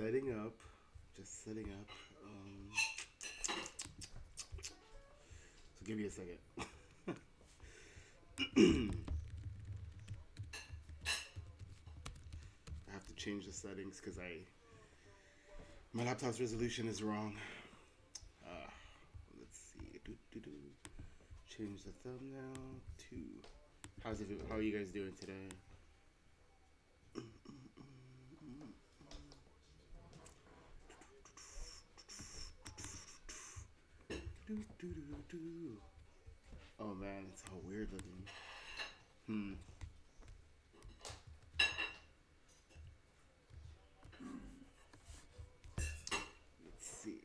setting up. Just setting up. So give me a second. I have to change the settings because my laptop's resolution is wrong. Let's see. Change the thumbnail to. How are you guys doing today? Oh man, it's all weird looking. Let's see.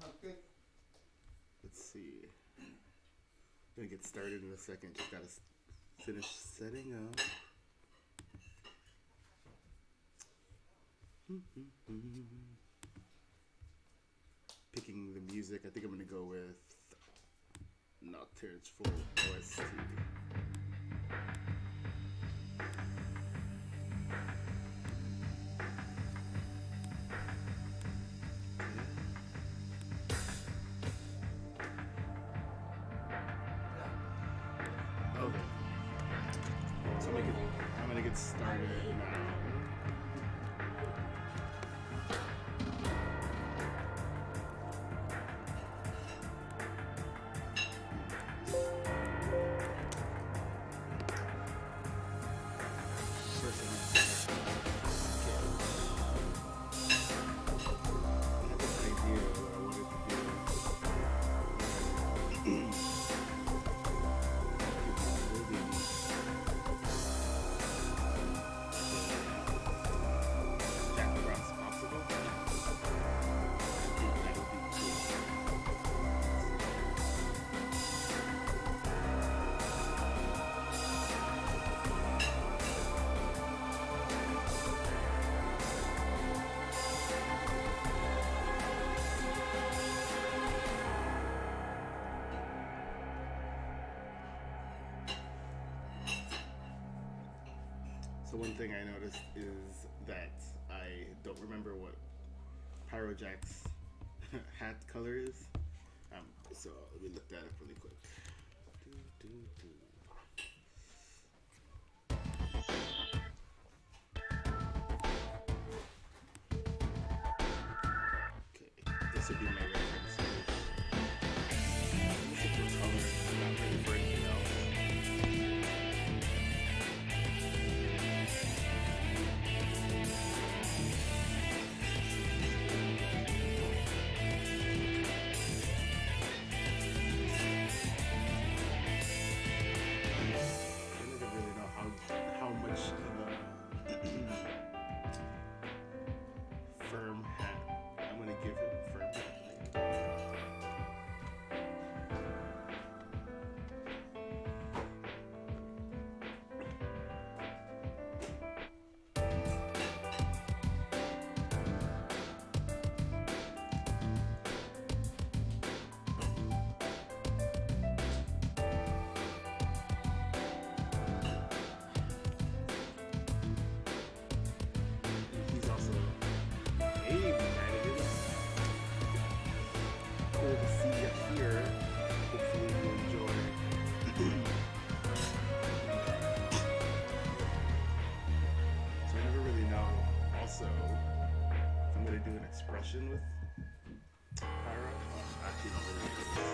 Okay. Let's see. Gonna get started in a second. Just gotta finish setting up. Picking the music. I think I'm gonna go with Nocturne's full OST. Okay. So I'm gonna get started now. So one thing I noticed is that I don't remember what Pyro Jack's hat color is. So let me look that up really quick. Okay, this would be my reference. This is for color, not really for anything else. Firm hat. I'm gonna give him a firm hat. He's also cool to see you here. Hopefully you enjoy. So I never really know also if I'm gonna do an expression with Pyro. I actually don't really know this.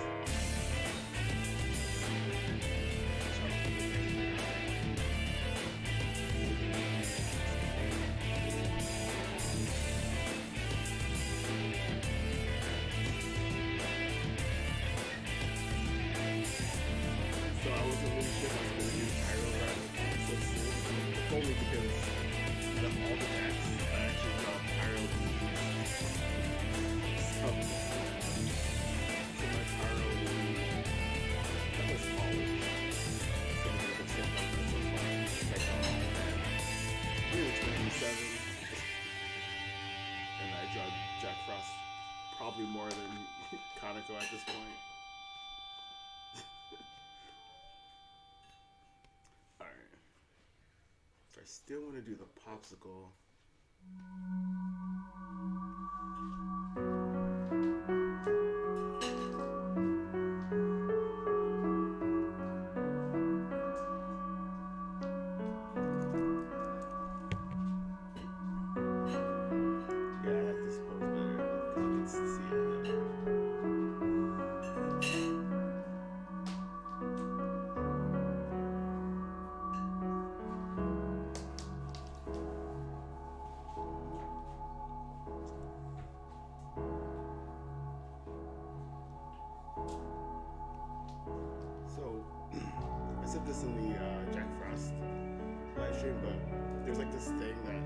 Only because of all the tracks I actually saw Pyro so my Pyro that was college. So I'm gonna step up so far. Like really 27. And I draw Jack Frost probably more than Kaneko at this point. still want to do the popsicle. I said this in the Jack Frost live stream, but there's like this thing that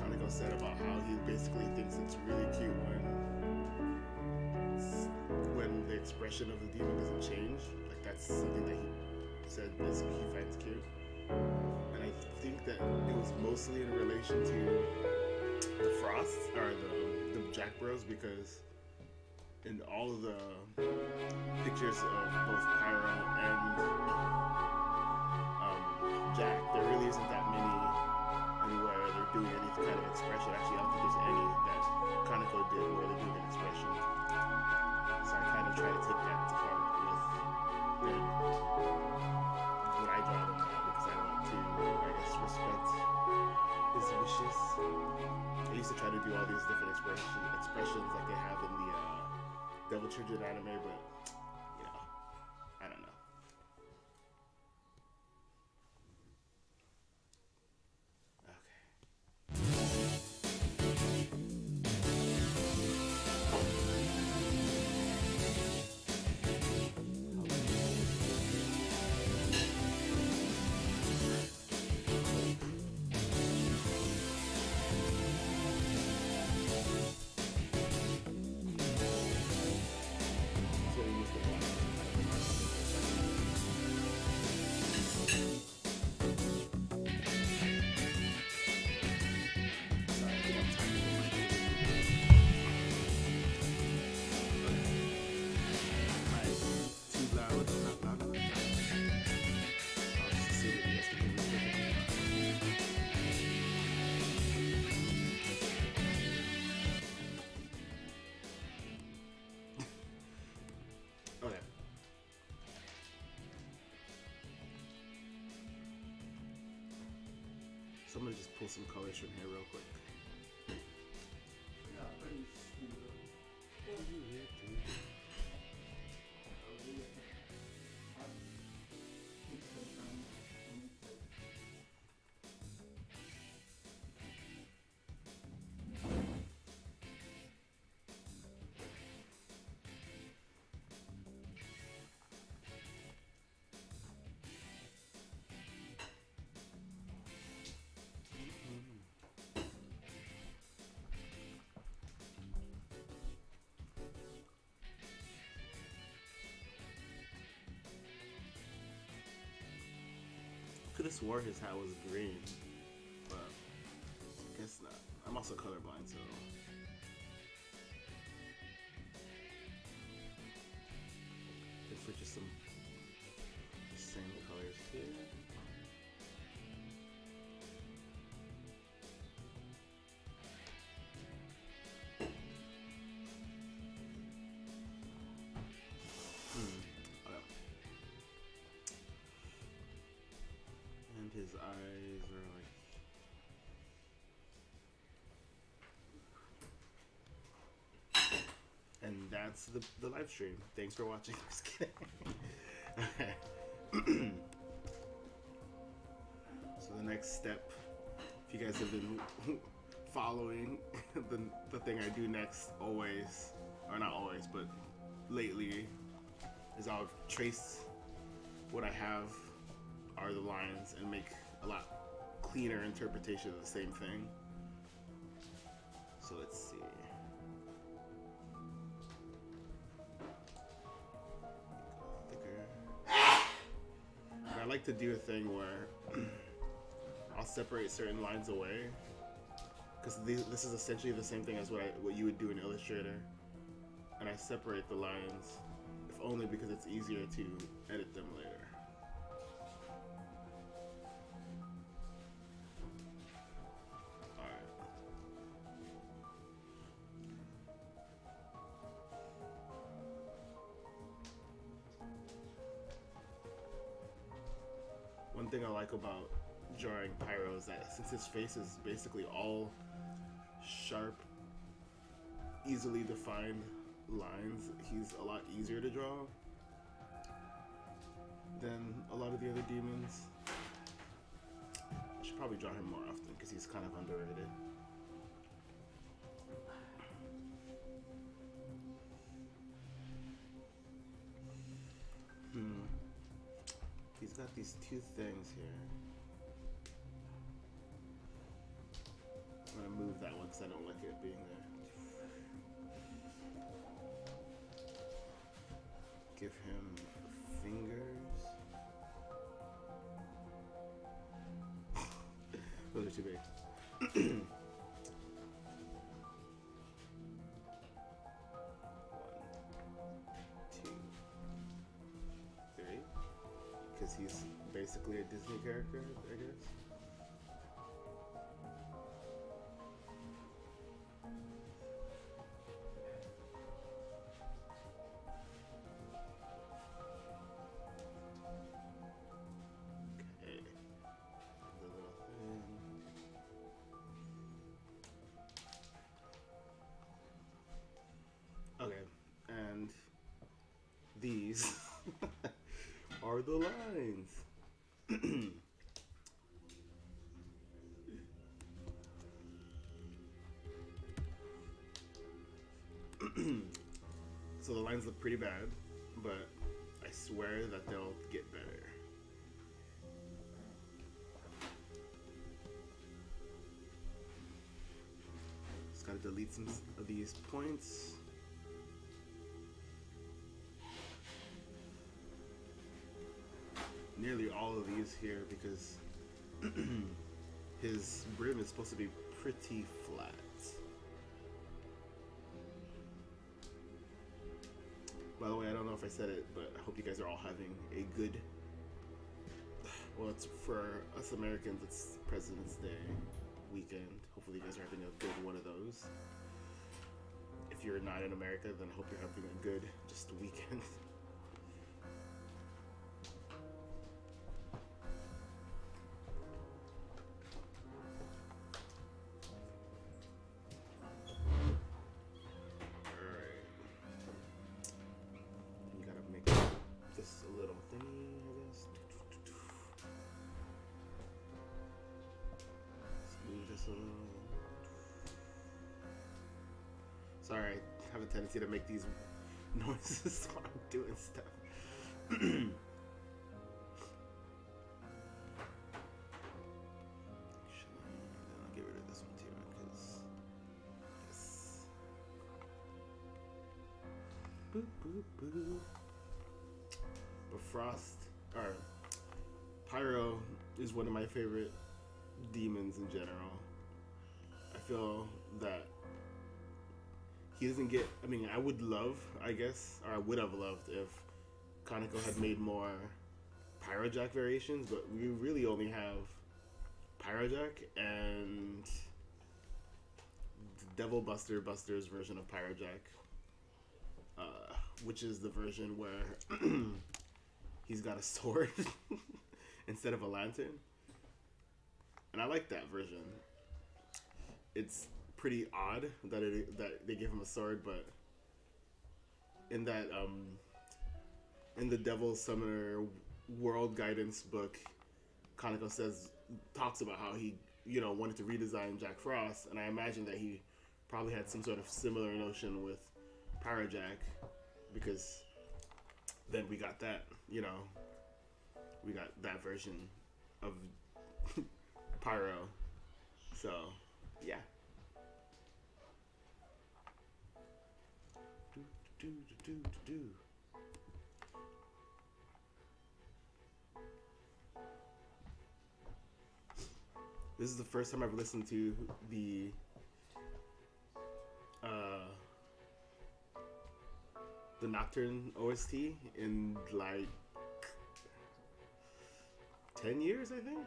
Kaneko said about how he basically thinks it's really cute when the expression of the demon doesn't change. Like that's something that he said basically he finds cute. And I think that it was mostly in relation to the Frost or the Jack Bros, because in all of the pictures of both Pyro and Jack, there really isn't that many anywhere they're doing any kind of expression. Actually, I don't think there's any that Kaneko did where they're doing an expression. So I kind of try to take that to heart with when I draw them out, because I want to, I guess, respect his wishes. I used to try to do all these different expressions like they have in the Devil Children anime, but you know, I don't know. So I'm gonna just pull some colors from here real quick. Could have swore his hat was green, but I guess not. I'm also colorblind, so. Look for just some same colors here. His eyes are like, and that's the live stream. Thanks for watching. Just kidding. So the next step, if you guys have been following the thing I do next, always, or not always, but lately, is I'll trace what I have are the lines and make a lot cleaner interpretation of the same thing. So let's see. Thicker. And I like to do a thing where I'll separate certain lines away, because this is essentially the same thing as what you would do in Illustrator, and I separate the lines, if only because it's easier to edit them later. thing I like about drawing Pyro is that since his face is basically all sharp, easily defined lines, he's a lot easier to draw than a lot of the other demons. I should probably draw him more often because he's kind of underrated. He's got these two things here. I'm gonna move that one because I don't like it being there. Give him fingers. Those are too big. 3. Because he's basically a Disney character, I guess. Okay. The little thing. Okay, and these are the lines. So the lines look pretty bad, but I swear that they'll get better. Just gotta delete some of these points. Nearly all of these here because his brim is supposed to be pretty flat. By the way, I don't know if I said it, but I hope you guys are all having a good, well, it's for us Americans, it's President's Day weekend. Hopefully you guys are having a good one of those. If you're not in America, then I hope you're having a good just weekend. Sorry, I have a tendency to make these noises while I'm doing stuff. Actually, I'll get rid of this one too, because yes. Boop, boop, boop. But Frost, or Pyro, is one of my favorite demons in general. I feel that he doesn't get, I mean, I would love, I guess, or I would have loved if Kaneko had made more Pyrojack variations, but we really only have Pyrojack and the Devil Buster's version of Pyrojack, which is the version where he's got a sword instead of a lantern. And I like that version. It's pretty odd that they give him a sword, but in that in the Devil Summoner World Guidance book, Kaneko talks about how he wanted to redesign Jack Frost, and I imagine that he probably had some sort of similar notion with Pyrojack, because then we got that, we got that version of Pyro. So yeah. This is the first time I've listened to the Nocturne OST in like 10 years, I think.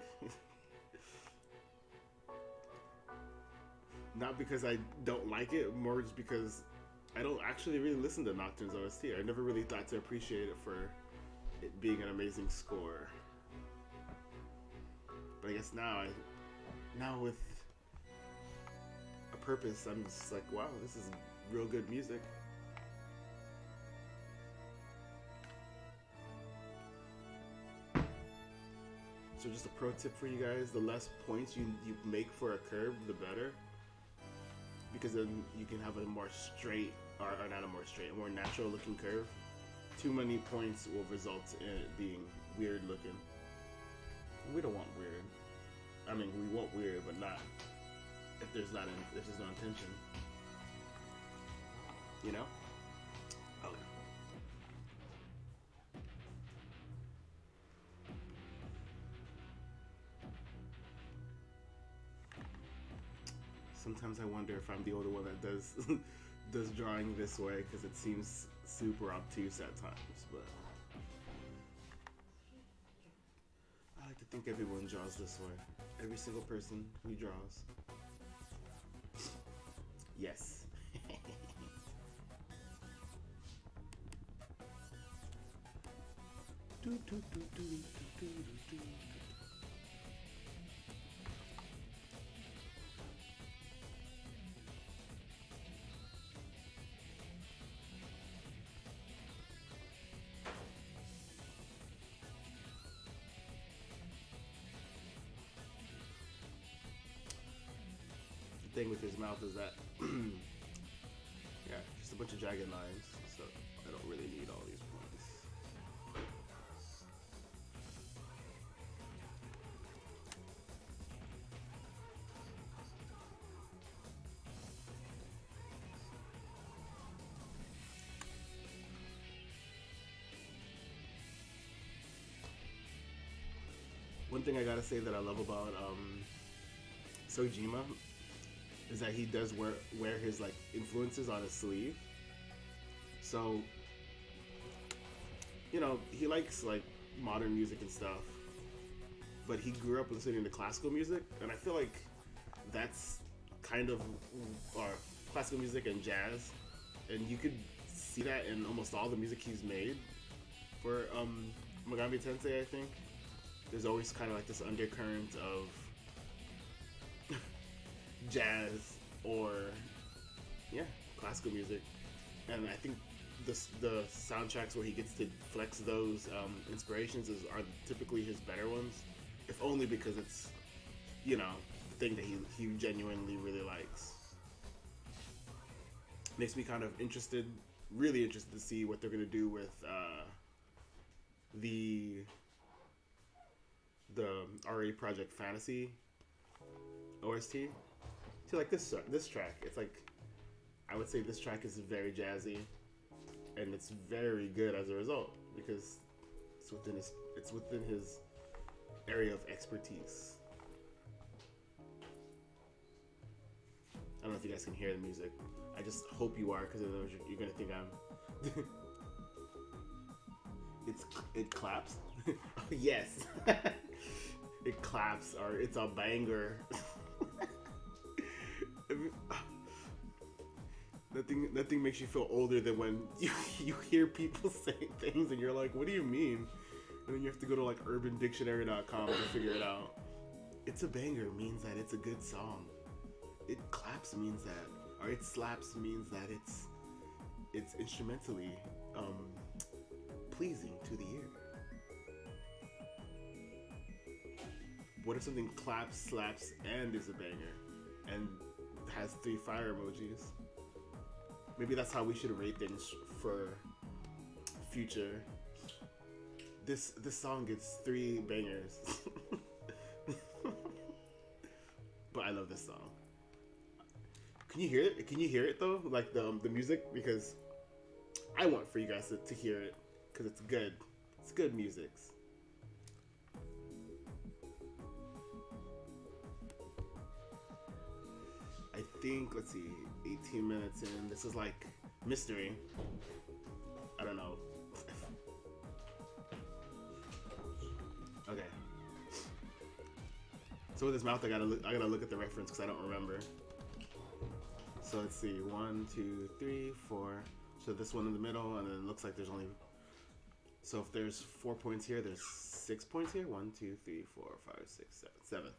Not because I don't like it, more just because I don't actually really listen to Nocturne's OST. I never really thought to appreciate it for it being an amazing score. But I guess now with a purpose, I'm just like, wow, this is real good music. So just a pro tip for you guys, the less points you make for a curve, the better. Because then you can have a more straight, or not a more straight, a more natural looking curve. Too many points will result in it being weird looking. We don't want weird. I mean, we want weird, but not if there's no intention. You know? Okay. Sometimes I wonder if I'm the only one that does does drawing this way, because it seems super obtuse at times, but I like to think everyone draws this way. Every single person who draws. Yes. Thing with his mouth is that yeah, just a bunch of jagged lines, so I don't really need all these points. One thing I gotta say that I love about Sojima is that he does wear his like influences on his sleeve. So, you know, he likes like modern music and stuff, but he grew up listening to classical music, and I feel like that's kind of classical music and jazz, and you could see that in almost all the music he's made. For Megami Tensei, I think there's always kind of like this undercurrent of jazz or classical music, and I think the soundtracks where he gets to flex those inspirations are typically his better ones, if only because it's, you know, the thing that he genuinely really likes. Makes me kind of really interested to see what they're gonna do with the RA Project Fantasy OST. See, like this track, it's like, I would say this track is very jazzy, and it's very good as a result because it's within his area of expertise. I don't know if you guys can hear the music. I just hope you are, because otherwise you're gonna think I'm. It claps. Oh, yes, it claps, or it's a banger. Nothing makes you feel older than when you hear people saying things and you're like, what do you mean? And then you have to go to like urbandictionary.com to figure it out. It's a banger means that it's a good song. It claps means that, or it slaps means that it's instrumentally pleasing to the ear. What if something claps, slaps, and is a banger, and has 3 fire emojis? Maybe that's how we should rate things for future. This song gets 3 bangers. But I love this song. Can you hear it? Can you hear it though? Like the music? Because I want for you guys to hear it, because it's good. It's good music. I think, let's see, 18 minutes in. This is like mystery. I don't know. Okay. So with his mouth, I gotta look at the reference because I don't remember. So let's see, 1, 2, 3, 4. So this one in the middle, and then it looks like there's only So if there's 4 points here, there's 6 points here. 1, 2, 3, 4, 5, 6, 7, 7.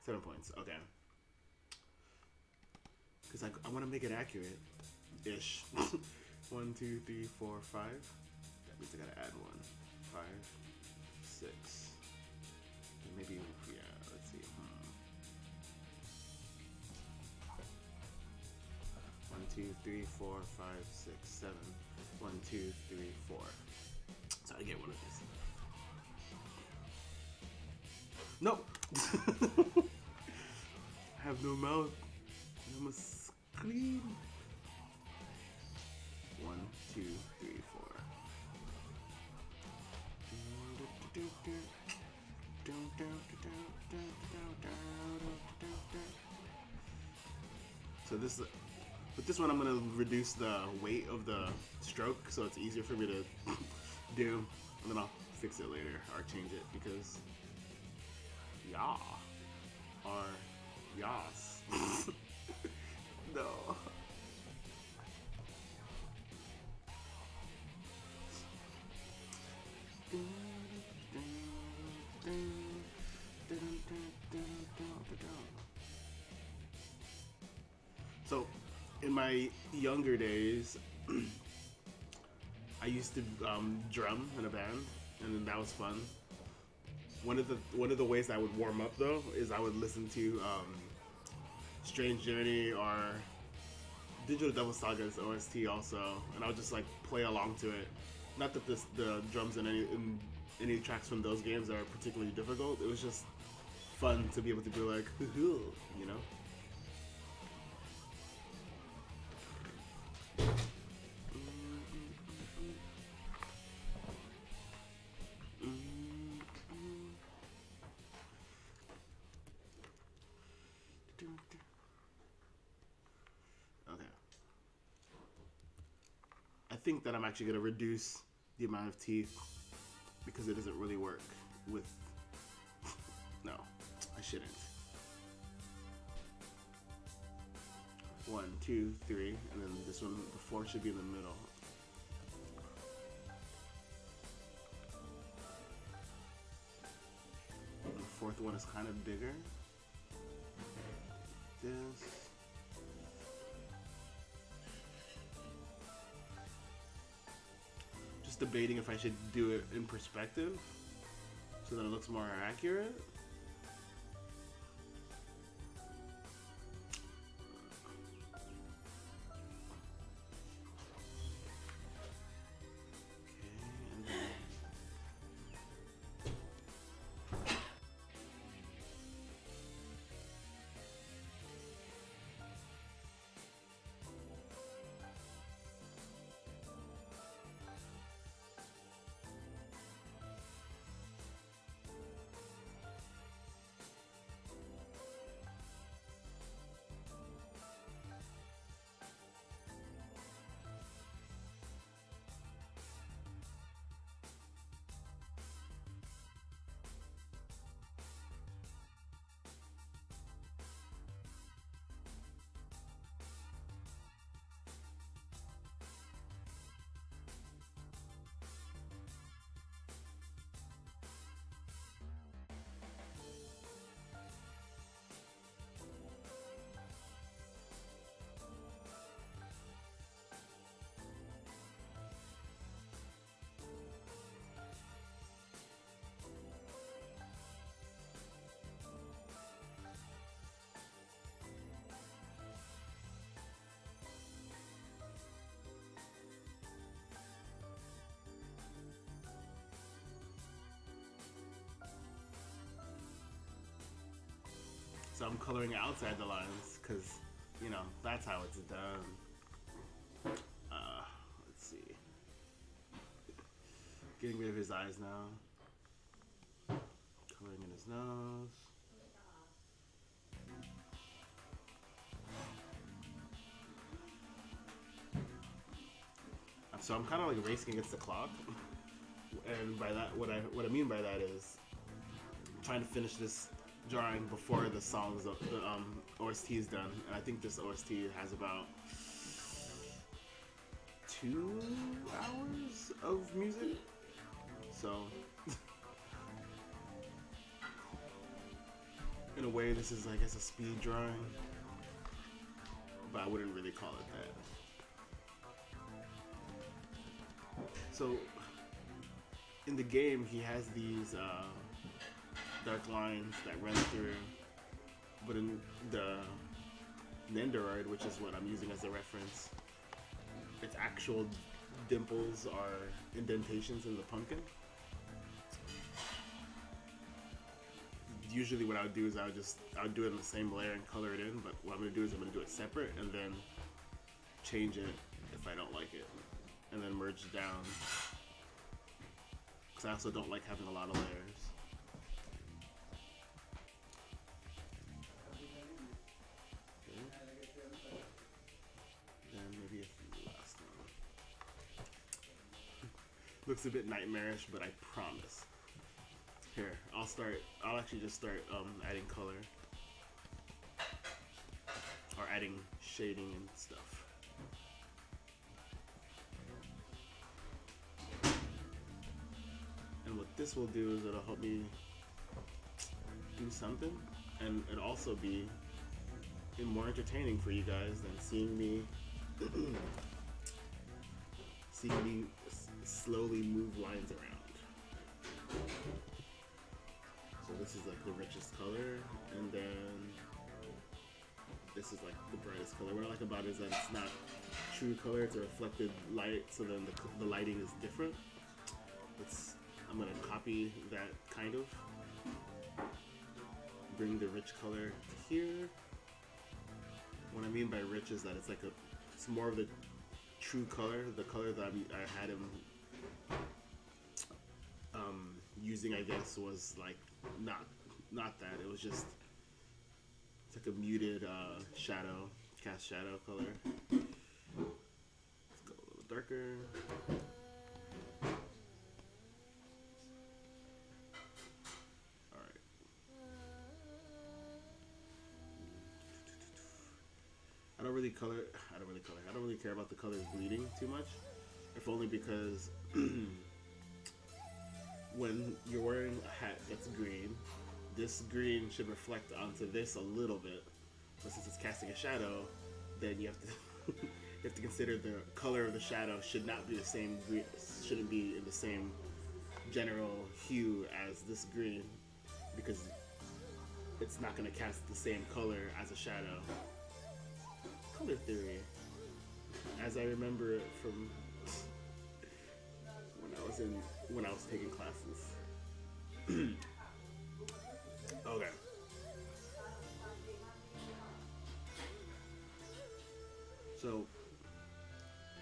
7 points. Okay. Because I want to make it accurate-ish. 1, 2, 3, 4, 5. That means I gotta add 1. 5, 6. And maybe, yeah, let's see. 1, 2, 3, 4, 5, 6, 7. 1, 2, 3, 4. So I get one of these. No! I have no mouth. I must scream. 1, 2, 3, 4. So this, with this one, I'm gonna reduce the weight of the stroke so it's easier for me to do, and then I'll fix it later or change it because y'all are yas. No. So, in my younger days, I used to drum in a band, and that was fun. One of the ways I would warm up though is I would listen to Strange Journey or Digital Devil Saga's OST also, and I would just like play along to it. Not that the drums in any tracks from those games are particularly difficult. It was just fun to be able to be like, you know. I think that I'm actually going to reduce the amount of teeth because it doesn't really work with... No, I shouldn't. 1, 2, 3, and then this one, the 4 should be in the middle. And the 4th one is kind of bigger. This. Debating if I should do it in perspective so that it looks more accurate. So I'm coloring outside the lines because, you know, that's how it's done. Let's see. Getting rid of his eyes now. Coloring in his nose. So I'm kind of like racing against the clock. And by that, what I mean by that is I'm trying to finish this drawing before the songs, the OST is done, and I think this OST has about 2 hours of music. So, in a way, this is, I guess, a speed drawing, but I wouldn't really call it that. So, in the game, he has these dark lines that run through, but in the Nendoroid, which is what I'm using as a reference, its actual dimples are indentations in the pumpkin. Usually what I would do is I would do it in the same layer and color it in, but what I'm going to do is I'm going to do it separate and then change it if I don't like it, and then merge it down, because I also don't like having a lot of layers. Okay. And maybe a few last one. Looks a bit nightmarish, but I promise. Here, I'll actually just start adding color. Or adding shading and stuff. And what this will do is it'll help me do something, and it'll also be more entertaining for you guys than seeing me slowly move lines around. So this is like the richest color, and then this is like the brightest color. What I like about it is that it's not true color, it's a reflected light, so then the lighting is different. I'm gonna copy that kind of. Bring the rich color to here. What I mean by rich is that it's more of the true color, the color that I had him using, I guess, was like not that. It was just, it's like a muted shadow, cast shadow color. Let's go a little darker. Alright. I don't really care about the colors bleeding too much, if only because when you're wearing a hat that's green, this green should reflect onto this a little bit, but since it's casting a shadow, then you have to you have to consider the color of the shadow should not be the same green, shouldn't be in the same general hue as this green, because it's not going to cast the same color as a shadow. Color theory, as I remember it from when I was taking classes. Okay. So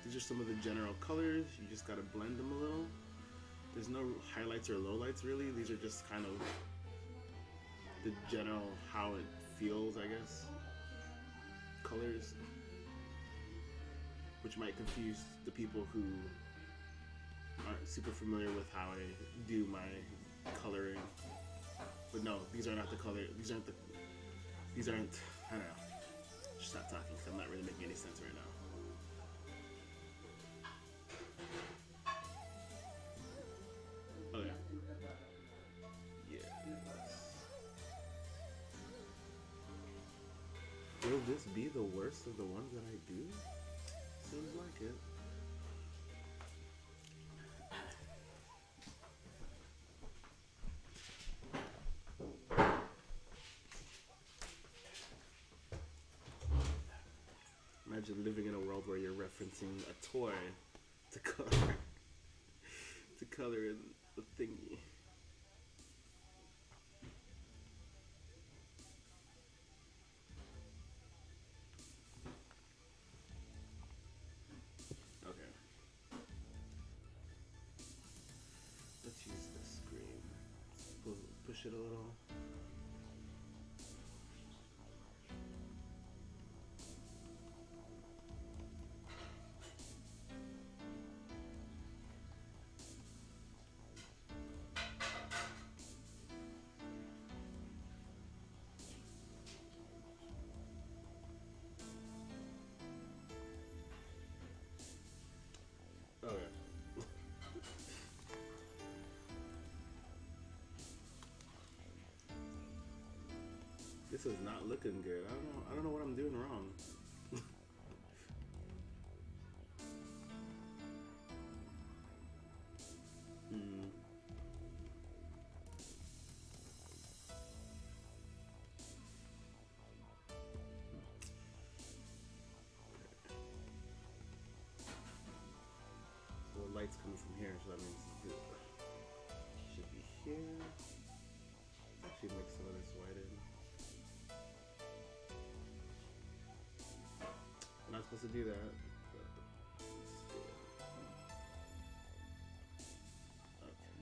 these are some of the general colors. You just gotta blend them a little. There's no highlights or lowlights really. These are just kind of the general how it feels, I guess. Colors, which might confuse the people who aren't super familiar with how I do my coloring. But no, these are not the color. These aren't. I don't know. Just stop talking because I'm not really making any sense right now. Okay. Yeah. Will this be the worst of the ones that I do? Seems like it. Imagine living in a world where you're referencing a toy to color in the thingy. Okay. Let's use this green. Push it a little. This is not looking good. I don't know what I'm doing wrong. So the light's coming from here, so that means it should be here. Actually mix some of this white in. I'm not supposed to do that, but let's do it. Okay.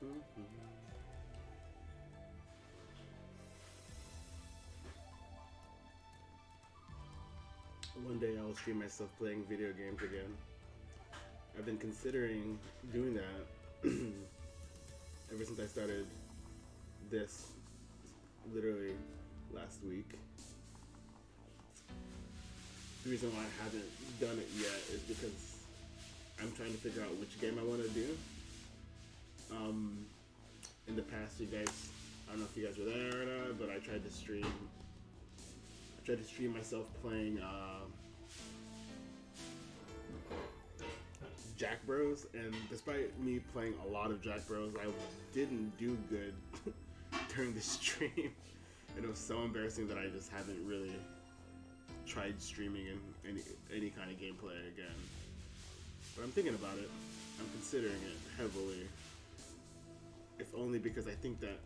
Blend it in. One day I'll stream myself playing video games again. I've been considering doing that ever since I started this, literally last week. The reason why I haven't done it yet is because I'm trying to figure out which game I want to do. In the past, you guys, I don't know if you guys were there or not, but I tried to stream myself playing Jack Bros, and despite me playing a lot of Jack Bros, I didn't do good during the stream, and it was so embarrassing that I just haven't really tried streaming in any kind of gameplay again. But I'm thinking about it. I'm considering it heavily. If only because I think that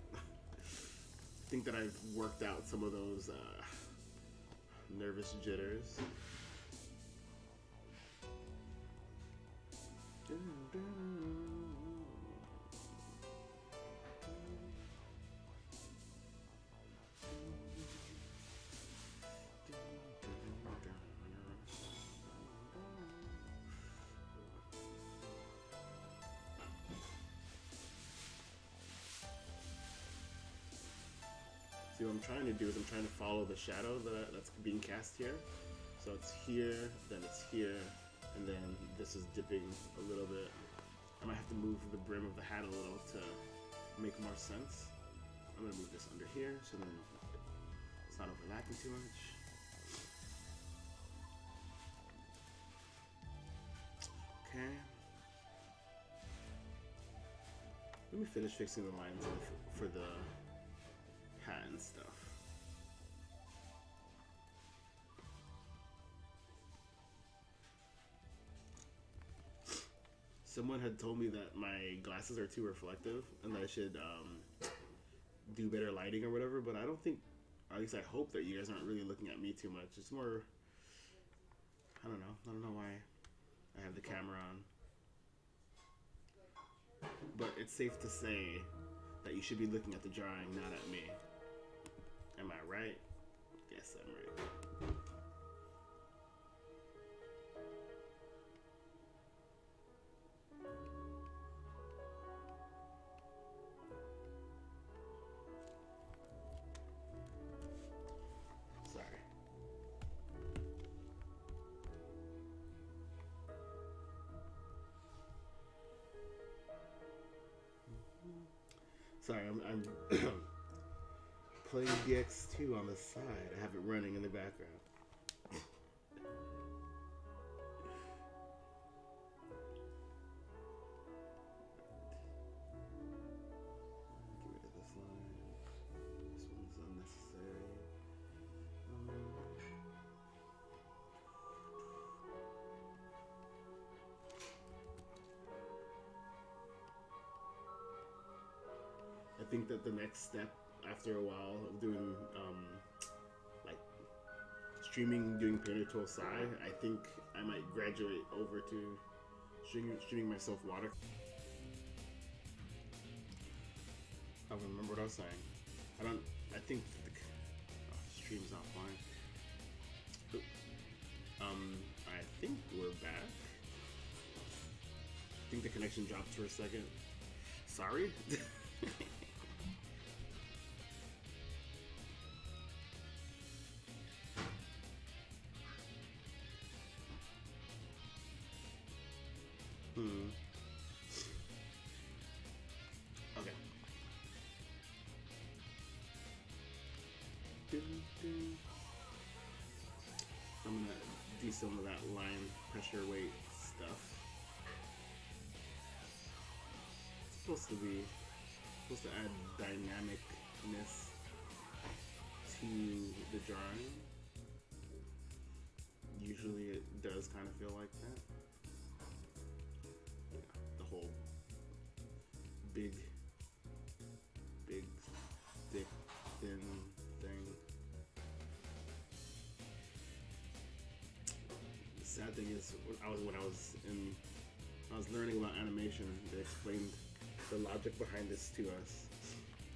I've worked out some of those nervous jitters. See, what I'm trying to do is I'm trying to follow the shadow that's being cast here. So it's here, then it's here, and then this is dipping a little bit. I might have to move the brim of the hat a little to make more sense. I'm gonna move this under here so then it's not overlapping too much. Okay. Let me finish fixing the lines for the hat and stuff. Someone had told me that my glasses are too reflective and that I should do better lighting or whatever, but I don't think, or at least I hope that you guys aren't really looking at me too much. It's more, I don't know why I have the camera on. But it's safe to say that you should be looking at the drawing, not at me. Am I right? Yes, I'm right. Sorry, I'm playing DX2 on the side. I have it running in the background. Get rid of this line. This one's unnecessary. I think that the next step after a while of doing like streaming, doing Pyro to side, I think I might graduate over to streaming myself water. I don't remember what I was saying. I think stream's not fine. Oop. I think we're back. I think the connection dropped for a second. Sorry. Okay. I'm gonna do some of that line pressure weight stuff. It's supposed to add dynamicness to the drawing. Usually it does kind of feel like that. Yeah, the whole big, thick, thin thing. The sad thing is, when I was learning about animation, they explained the logic behind this to us.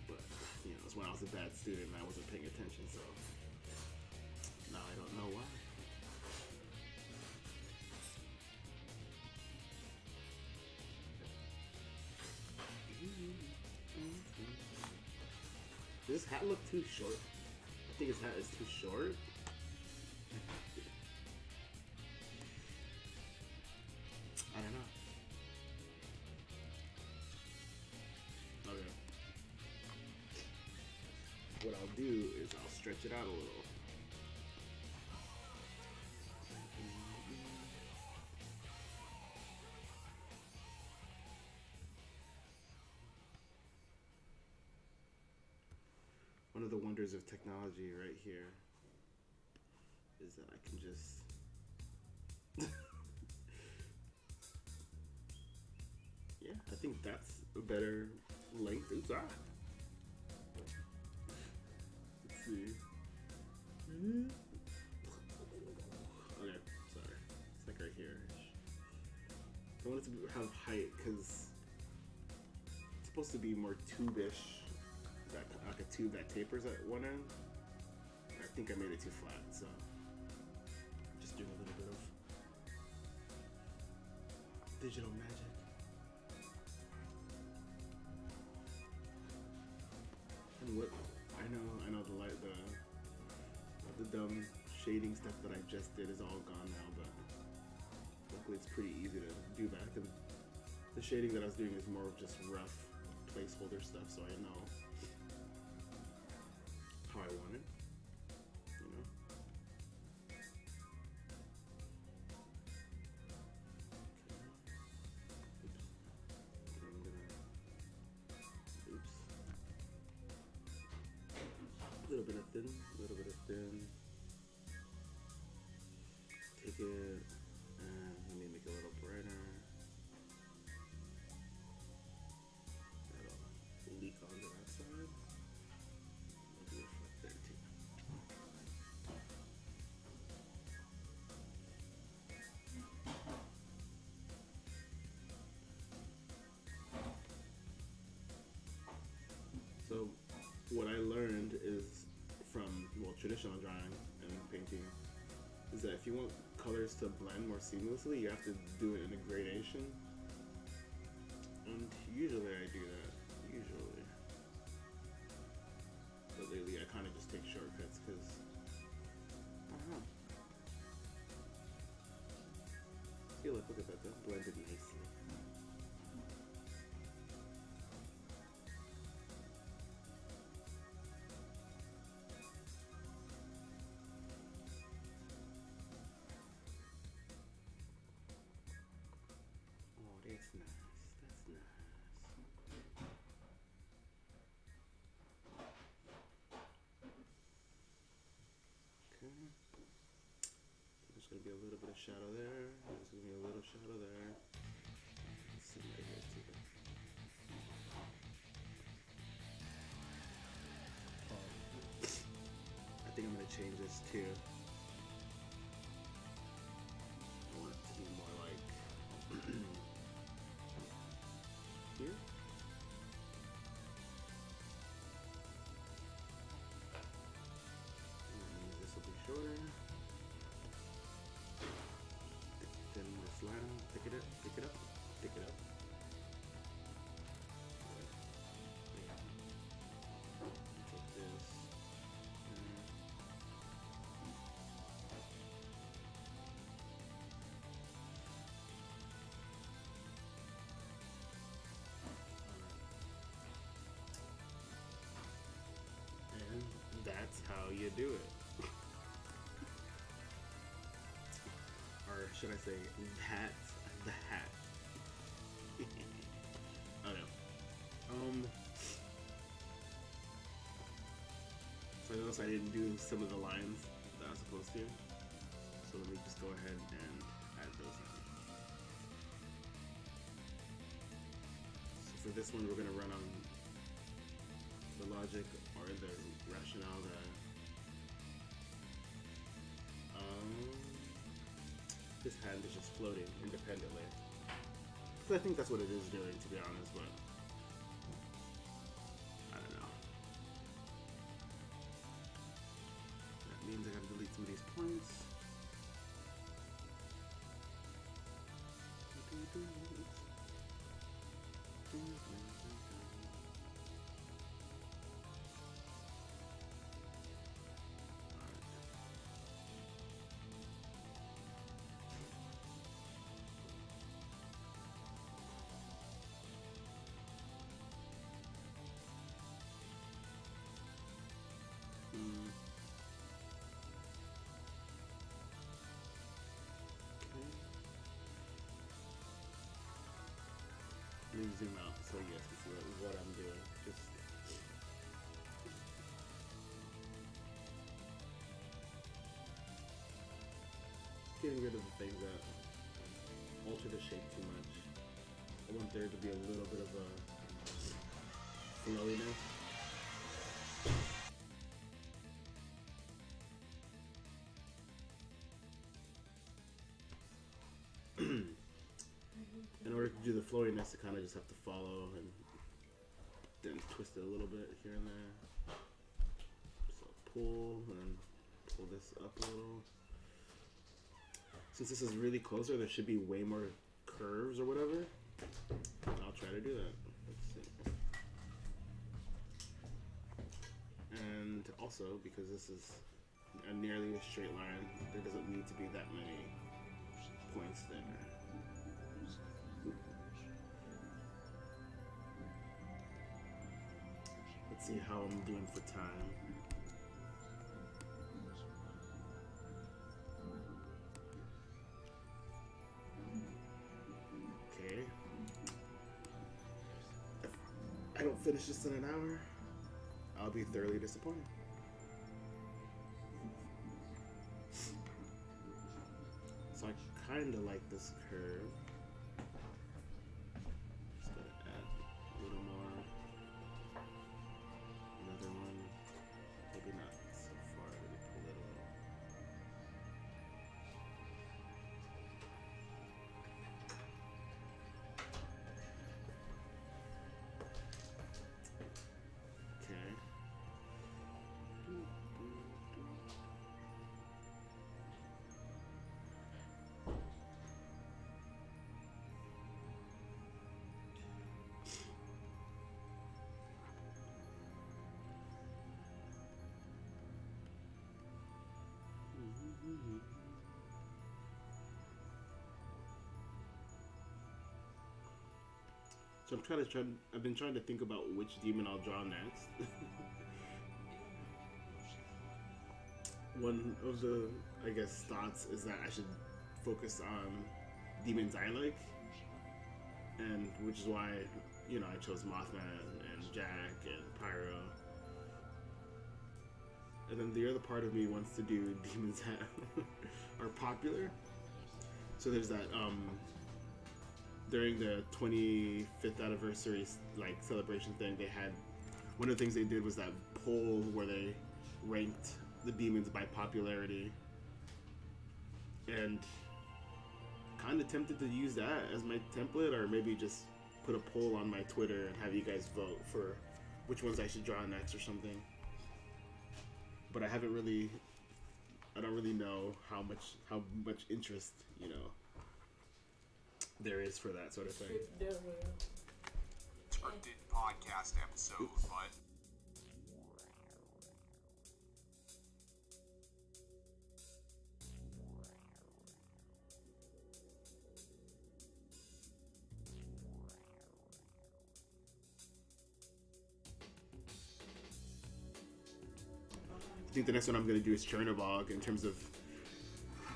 But you know, it's when I was a bad student and I wasn't paying attention, so now I don't know why. Does this hat look too short? I think his hat is too short. I don't know. Okay. What I'll do is I'll stretch it out a little. One of the wonders of technology right here is that I can just yeah, I think that's a better length. Oops, ah. Let's see. Okay, sorry. It's like right here. I want it to have height because it's supposed to be more tube-ish. Like a tube that tapers at one end. I think I made it too flat, so just doing a little bit of digital magic. And what I know the light, the dumb shading stuff that I just did is all gone now, but luckily it's pretty easy to do back. And the shading that I was doing is more of just rough placeholder stuff, so I know how I want it, you know. Okay. I'm gonna, oops. A little bit of thin, a little bit of thin. Take it and let me make it a little brighter. That'll leak onto that side. There too. So what I learned is from, well, traditional drawing and painting is that if you want colors to blend more seamlessly, you have to do it in a gradation. And usually I do that. Usually. But lately I kind of just take shortcuts because I don't know. See, look at that, that blended nicely. Oh, that's nice. That's nice. There's going to be a little bit of shadow there. There's going to be a little shadow there. Let's see right here too. I think I'm going to change this too. I want it to be more like here. do it. Or should I say, that's the hat. Oh no. So I noticed I didn't do some of the lines that I was supposed to. So let me just go ahead and add those in. So for this one, we're going to run on the logic or the rationale that this hand is just floating independently. So I think that's what it is doing, to be honest, but I don't know. That means I gotta delete some of these points. Let me zoom out so you guys can see what I'm doing. Just getting rid of the things that alter the shape too much. I want there to be a little bit of a flowiness. In order to do the flowiness, you kind of just have to follow and then twist it a little bit here and there. So pull and then pull this up a little. Since this is really closer, there should be way more curves or whatever. I'll try to do that. Let's see. And also, because this is a nearly a straight line, there doesn't need to be that many points there. Let's see how I'm doing for time. Okay. If I don't finish this in an hour, I'll be thoroughly disappointed. So I kind of like this curve. Just gonna add a little more. Another one. Maybe not so far. Let me pull it a little. Okay. So I've been trying to think about which demon I'll draw next. One of the, I guess, thoughts is that I should focus on demons I like, and which is why, you know, I chose Mothman and Jack and Pyro. And then the other part of me wants to do demons that are popular. So there's that, during the 25th anniversary like celebration thing, they had, one of the things they did was that poll where they ranked the demons by popularity, and kind of tempted to use that as my template, or maybe just put a poll on my Twitter and have you guys vote for which ones I should draw next or something. But I don't really know how much interest, you know, there is for that sort of thing. Scripted podcast episode, but think the next one I'm gonna do is Chernobog in terms of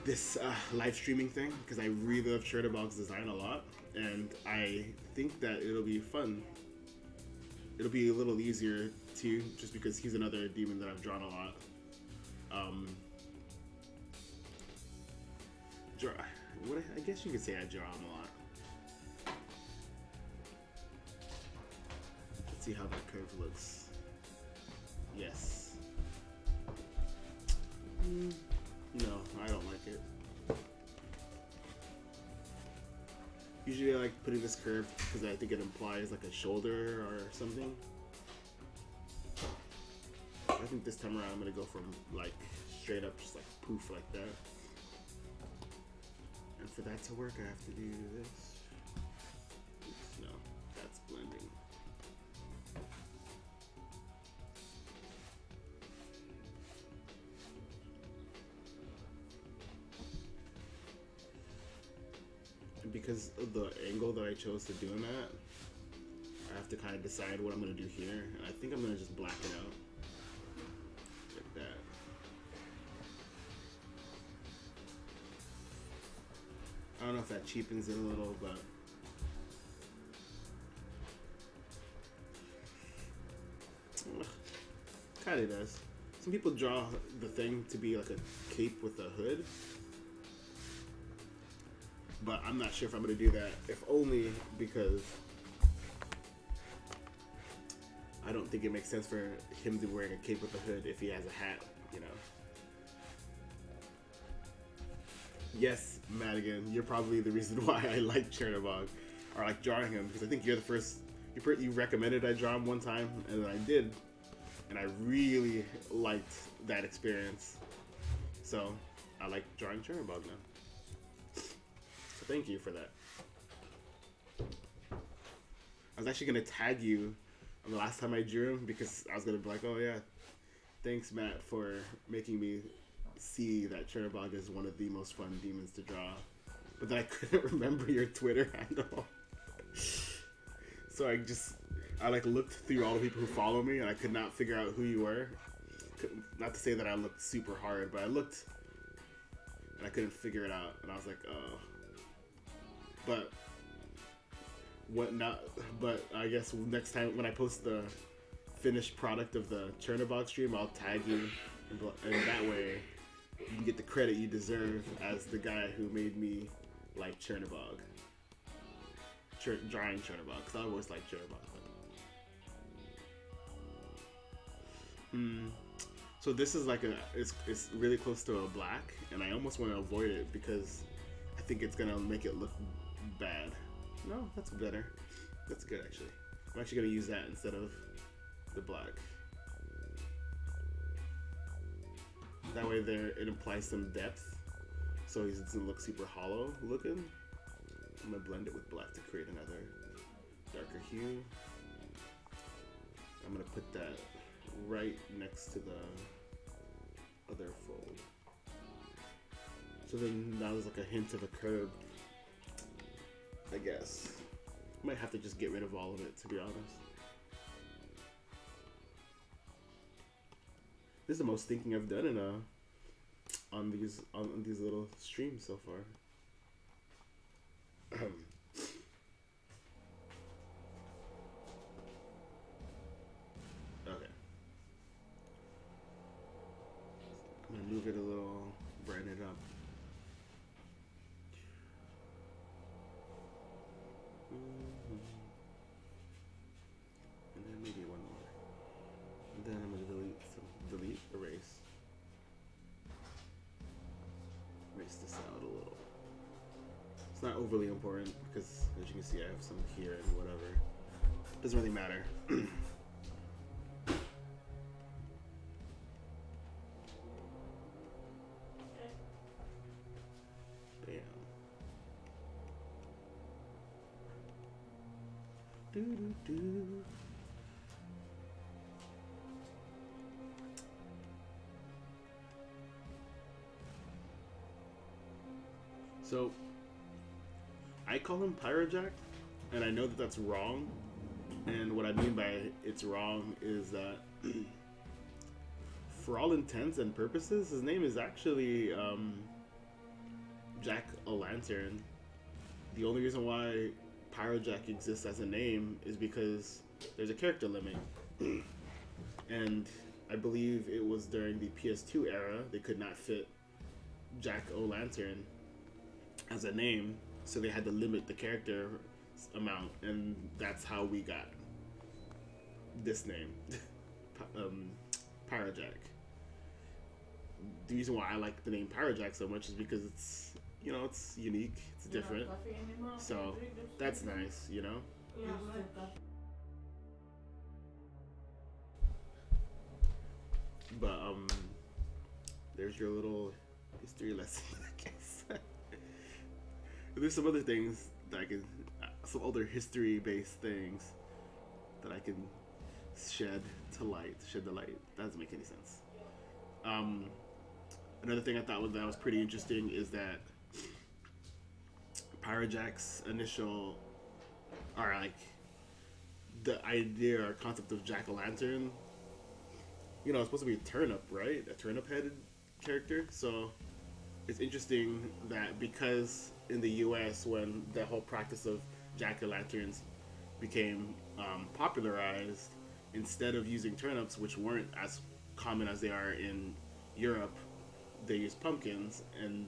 this live streaming thing, because I really love Chernobog's design a lot, and I think that it'll be fun. It'll be a little easier too, just because he's another demon that I've drawn a lot. I guess you could say I draw him a lot. Let's see how that curve looks. Yes. No, I don't like it. Usually I like putting this curve because I think it implies like a shoulder or something. I think this time around I'm gonna go from like straight up, just like poof like that. And for that to work, I have to do this. Oops, no, that's blending. And because of the angle that I chose to do him at, I have to kind of decide what I'm going to do here. And I think I'm going to just black it out. Like that. I don't know if that cheapens it a little, but kind of does. Some people draw the thing to be like a cape with a hood, but I'm not sure if I'm going to do that, if only because I don't think it makes sense for him to be wearing a cape with a hood if he has a hat, you know. Yes, Madigan, you're probably the reason why I like Chernobog, or like drawing him, because I think you're the first, you recommended I draw him one time, and then I did, and I really liked that experience. So, I like drawing Chernobog now. So thank you for that. I was actually going to tag you the last time I drew him, because I was going to be like, oh yeah, thanks Matt for making me see that Chernobog is one of the most fun demons to draw, but then I couldn't remember your Twitter handle. So I like looked through all the people who follow me, and I could not figure out who you were. Not to say that I looked super hard, but I looked and I couldn't figure it out, and I was like, oh. But what not? But I guess next time when I post the finished product of the Chernobog stream, I'll tag you, and that way you can get the credit you deserve as the guy who made me like Chernobog. Drawing Chernobog, because I always liked Chernobog. So this is like it's really close to a black, and I almost want to avoid it because I think it's gonna make it look bad. No, that's better. That's good actually. I'm actually gonna use that instead of the black. That way it implies some depth, so it doesn't look super hollow looking. I'm gonna blend it with black to create another darker hue. I'm gonna put that right next to the other fold. So then now there's like a hint of a curve, I guess. Might have to just get rid of all of it, to be honest. This is the most thinking I've done in on these little streams so far. Okay. I'm gonna move it a little, brighten it up. And then maybe one more. And then I'm gonna erase this out a little. It's not overly important because, as you can see, I have some here and whatever. Doesn't really matter. Bam. Do. So, I call him Pyro Jack, and I know that that's wrong, and what I mean by it's wrong is that for all intents and purposes, his name is actually Jack O'Lantern. The only reason why Pyro Jack exists as a name is because there's a character limit. And I believe it was during the PS2 era, they could not fit Jack O'Lantern as a name, so they had to limit the character amount, and that's how we got this name, Pyro Jack. The reason why I like the name Pyro Jack so much is because it's, you know, it's unique, it's different, so that's nice, you know. But there's your little history lesson, I guess. There's some other things that I can, some other history-based things that I can shed the light. That doesn't make any sense. Another thing I thought that was pretty interesting is that Pyro Jack's initial, or like the idea or concept of Jack-o'-lantern, you know, it's supposed to be a turnip, right? A turnip-headed character. So it's interesting that because in the U.S., when the whole practice of jack-o'-lanterns became popularized, instead of using turnips, which weren't as common as they are in Europe, they used pumpkins, and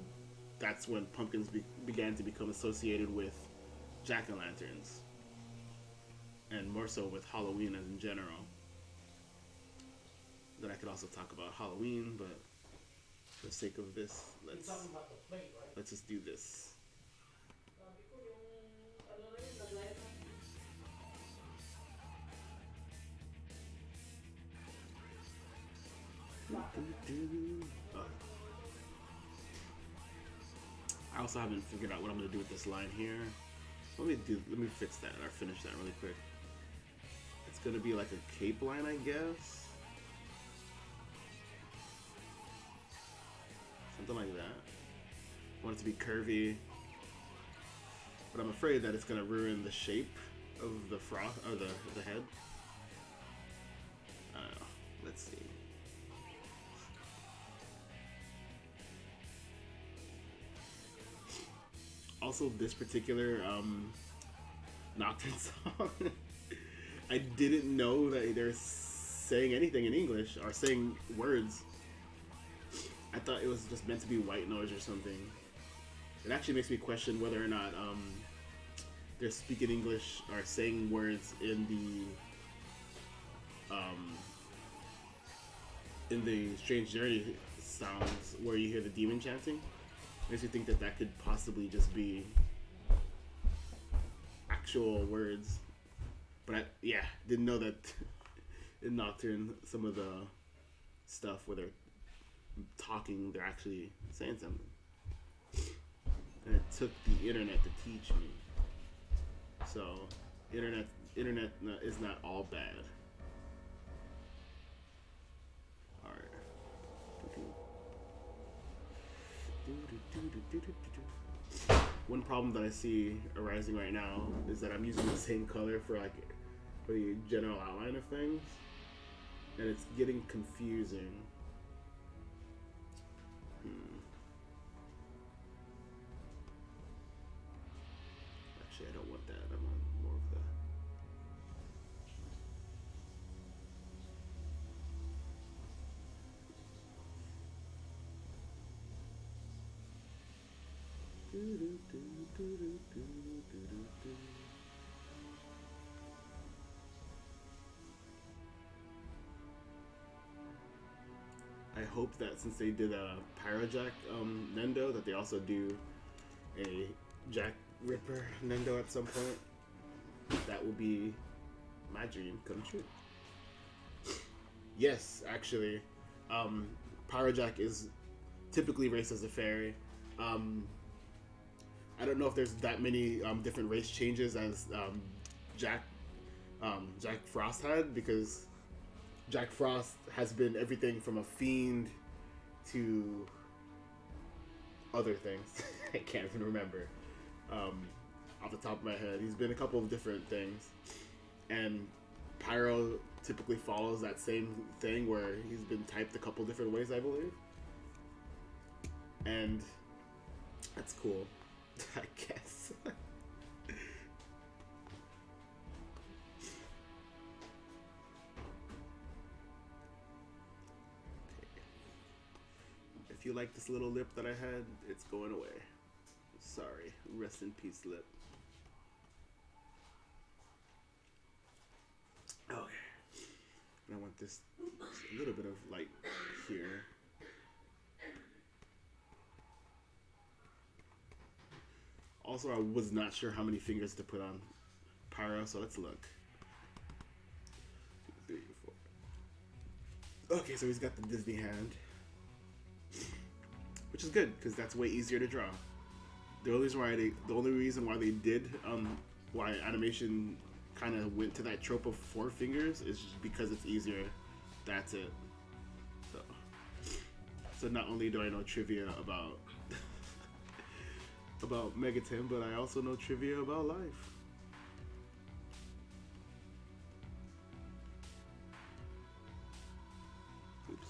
that's when pumpkins began to become associated with jack-o'-lanterns, and more so with Halloween as in general. Then I could also talk about Halloween, but for the sake of this, let's just do this. Oh. I also haven't figured out what I'm gonna do with this line here. Let me fix that or finish that really quick. It's gonna be like a cape line, I guess. Something like that. I want it to be curvy, but I'm afraid that it's gonna ruin the shape of the froth or the head. I don't know. Let's see. Also, this particular Nocturne song, I didn't know that they're saying anything in English or saying words. I thought it was just meant to be white noise or something. It actually makes me question whether or not they're speaking English or saying words in the Strange Journey sounds where you hear the demon chanting. Makes me think that that could possibly just be actual words. But I, yeah, didn't know that in Nocturne some of the stuff where they're talking, they're actually saying something. And it took the internet to teach me. So internet is not all bad. One problem that I see arising right now is that I'm using the same color for the general outline of things, and it's getting confusing. Actually, I don't want that. I want more of the. I hope that since they did a Pyro Jack Nendo, that they also do a Jack Ripper Nendo at some point. That will be my dream come true. Yes, actually, Pyro Jack is typically raced as a fairy. I don't know if there's that many different race changes as Jack Frost had, because Jack Frost has been everything from a fiend to other things. I can't even remember off the top of my head. He's been a couple of different things, and Pyro typically follows that same thing where he's been typed a couple different ways, I believe. And that's cool, I guess. If you like this little lip that I had, it's going away. Sorry. Rest in peace, lip. Okay. And I want this a little bit of light here. Also, I was not sure how many fingers to put on Pyro, so let's look. 2, 3, 4. Okay, so he's got the Disney hand, which is good because that's way easier to draw. The only reason why they did why animation kind of went to that trope of 4 fingers is just because it's easier. That's it. So not only do I know trivia about about Megaten, but I also know trivia about life. Oops.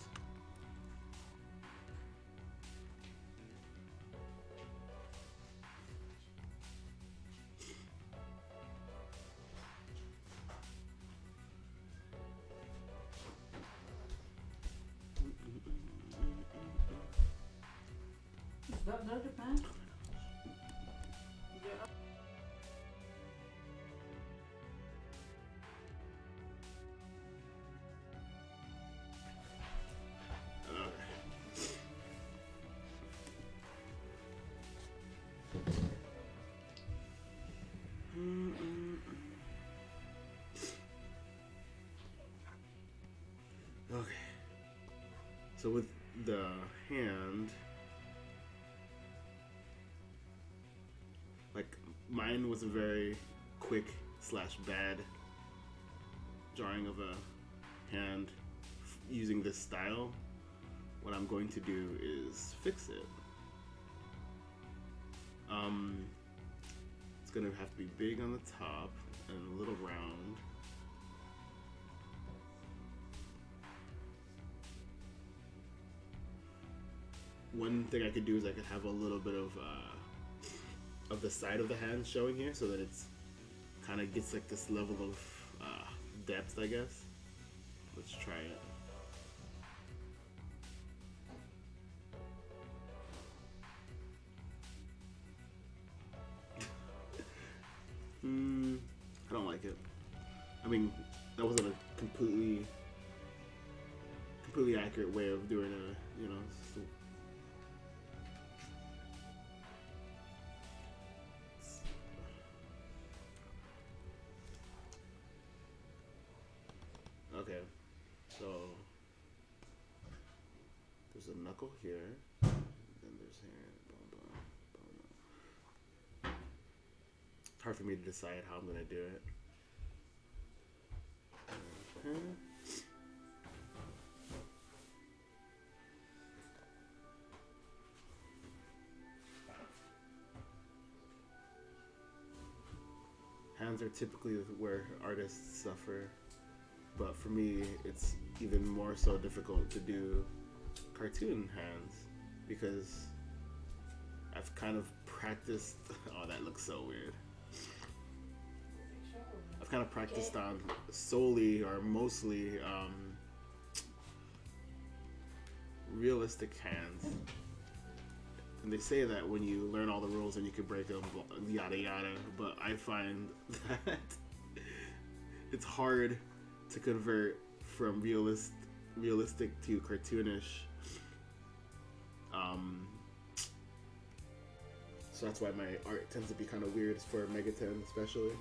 Is that not Japan? Okay. So with the hand, like mine was a very quick / bad drawing of a hand using this style. What I'm going to do is fix it. It's gonna have to be big on the top and a little round. One thing I could do is I could have a little bit of the side of the hand showing here, so that it's kind of gets like this level of depth, I guess. Let's try it. I don't like it. I mean, that wasn't a completely accurate way of doing a, you know. Okay, so there's a knuckle here, and there's here. It's hard for me to decide how I'm gonna do it. Hands are typically where artists suffer, but for me, it's even more so difficult to do cartoon hands because I've kind of practiced. Oh, that looks so weird. I've kind of practiced on solely or mostly realistic hands. And they say that when you learn all the rules and you can break them, yada yada, but I find that it's hard to convert from realistic to cartoonish. So that's why my art tends to be kind of weird for Megaten especially.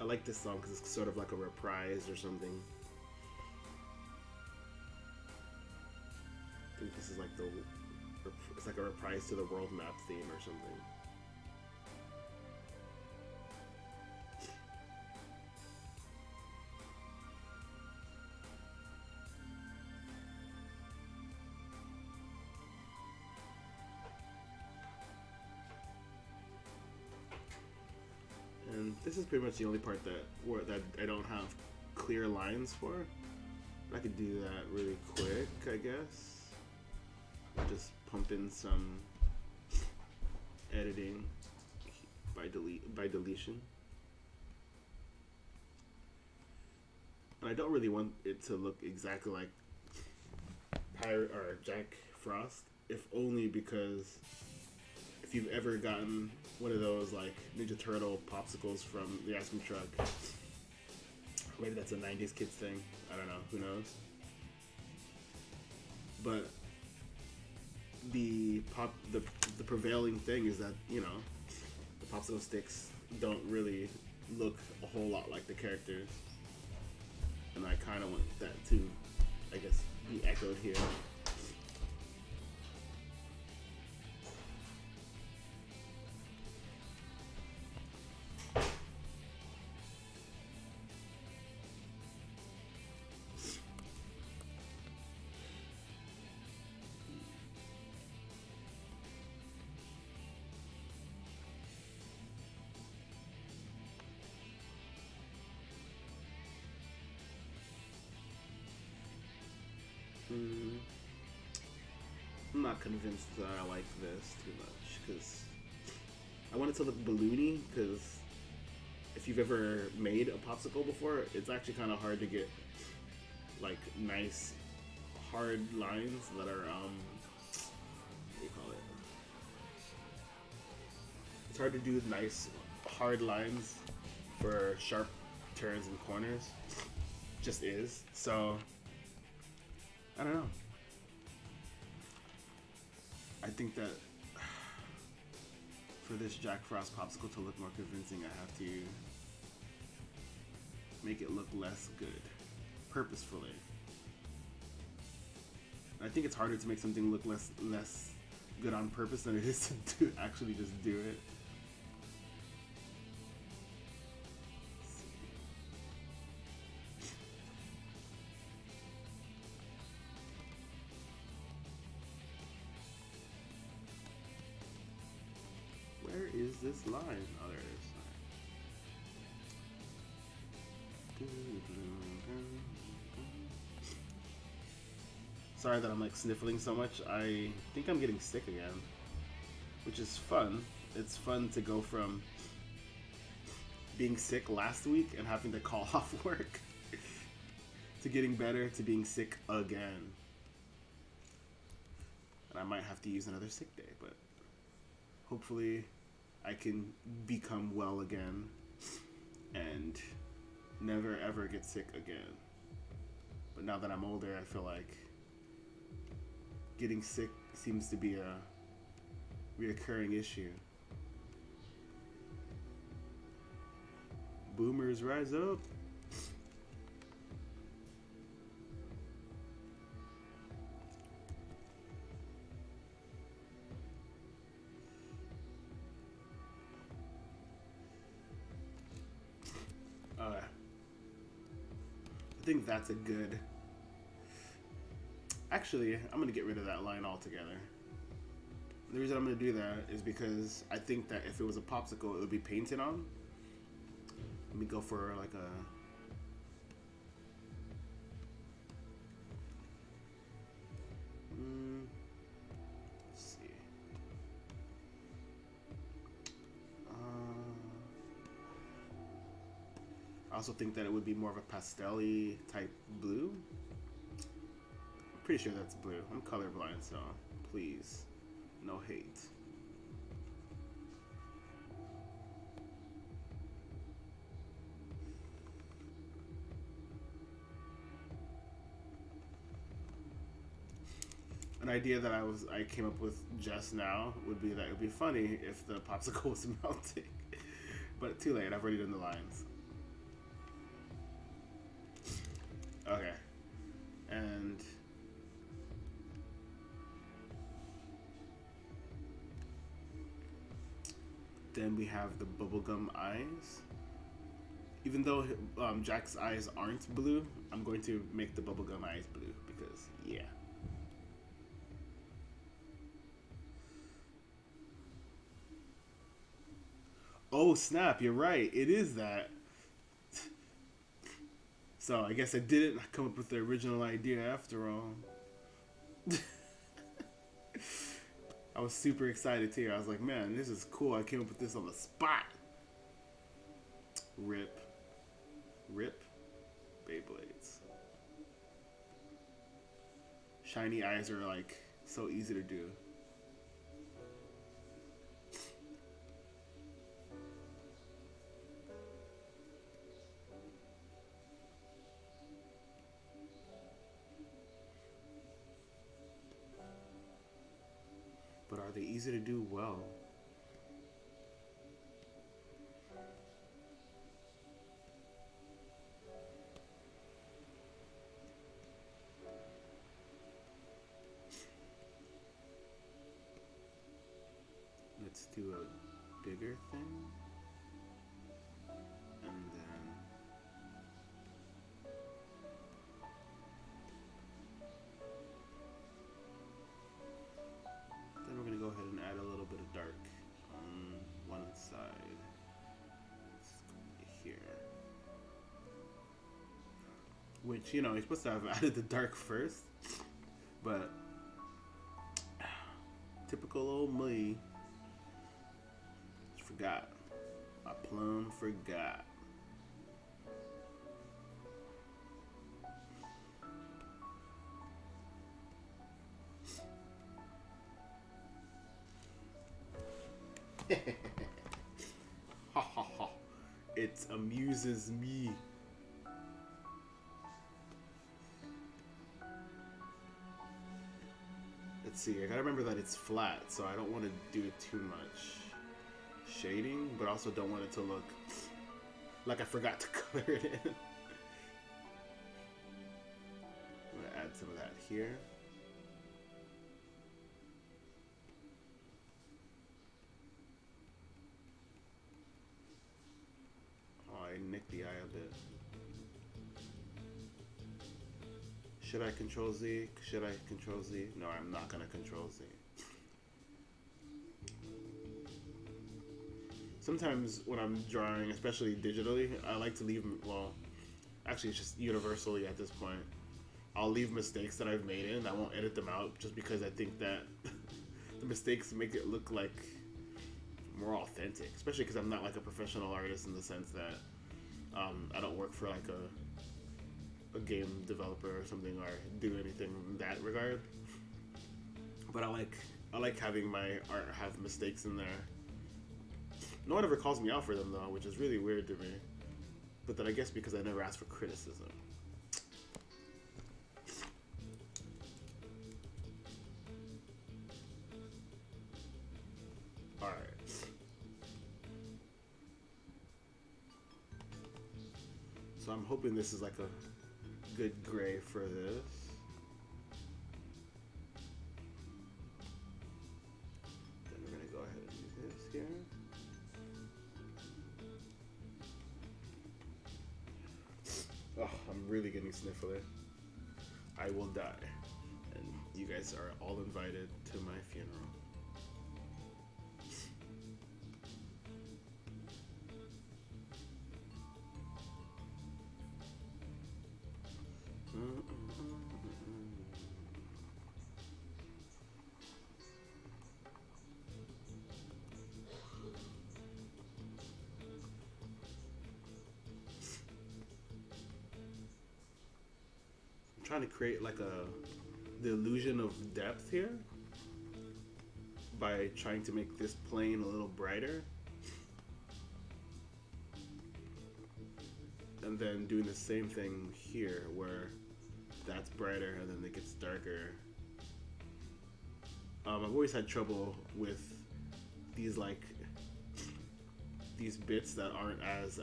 I like this song because it's sort of like a reprise or something. I think this is like the looks like a reprise to the world map theme or something. And this is pretty much the only part that I don't have clear lines for. I could do that really quick, I guess. Just pump in some editing by deletion. And I don't really want it to look exactly like Pyro or Jack Frost, if only because if you've ever gotten one of those like Ninja Turtle popsicles from the ice cream truck, maybe that's a 90s kids thing, I don't know, who knows. But the prevailing thing is that, you know, the popsicle sticks don't really look a whole lot like the characters. And I kind of want that to, I guess, be echoed here. I'm not convinced that I like this too much because I want it to look balloony, because if you've ever made a popsicle before, it's actually kind of hard to get like nice hard lines that are what do you call it? It's hard to do nice hard lines for sharp turns and corners. Just is. So I don't know. I think that for this Jack Frost popsicle to look more convincing, I have to make it look less good, purposefully. I think it's harder to make something look less good on purpose than it is to actually just do it. Where is this line? Oh, there it is. Sorry that I'm like sniffling so much. I think I'm getting sick again, which is fun. It's fun to go from being sick last week and having to call off work to getting better to being sick again. And I might have to use another sick day, but hopefully I can become well again and never ever get sick again. But now that I'm older, I feel like getting sick seems to be a reoccurring issue. Boomers rise up. I think that's a good... Actually, I'm going to get rid of that line altogether. The reason I'm going to do that is because I think that if it was a popsicle, it would be painted on. Let me go for like a... let's see. I also think that it would be more of a pastel-y type blue. I'm pretty sure that's blue. I'm colorblind, so please, no hate. An idea that I came up with just now would be that it would be funny if the popsicle was melting. But too late, I've already done the lines. Okay. And Then we have the bubblegum eyes. Even though Jack's eyes aren't blue, I'm going to make the bubblegum eyes blue because, yeah. Oh snap, you're right. It is that. So I guess I didn't come up with the original idea after all. I was super excited too. I was like, man, this is cool. I came up with this on the spot. Rip. Rip. Beyblades. Shiny eyes are like so easy to do. But are they easy to do well? Let's do a bigger thing. And then we're going to go ahead and add a little bit of dark on one side. Let's go here. Which, you know, you're supposed to have added the dark first. But typical old me. Forgot. I plumb forgot. Ha ha ha. It amuses me. Let's see, I gotta remember that it's flat, so I don't want to do too much shading, but also don't want it to look like I forgot to color it in. I'm gonna add some of that here. Oh, I nicked the eye a bit. Should I Control Z? Should I Control Z? No, I'm not gonna Control Z. Sometimes when I'm drawing, especially digitally, I like to leave, well, actually it's just universally at this point, I'll leave mistakes that I've made in. I won't edit them out just because I think that the mistakes make it look like more authentic, especially because I'm not like a professional artist in the sense that I don't work for like a game developer or something or do anything in that regard. But I like having my art have mistakes in there. No one ever calls me out for them though, which is really weird to me. But then I guess because I never asked for criticism. Alright. So I'm hoping this is like a good gray for this. Then we're gonna go ahead and do this here. Oh, I'm really getting sniffly. I will die. And you guys are all invited to my funeral. Trying to create like the illusion of depth here by trying to make this plane a little brighter and then doing the same thing here where that's brighter and then it gets darker. I've always had trouble with these these bits that aren't as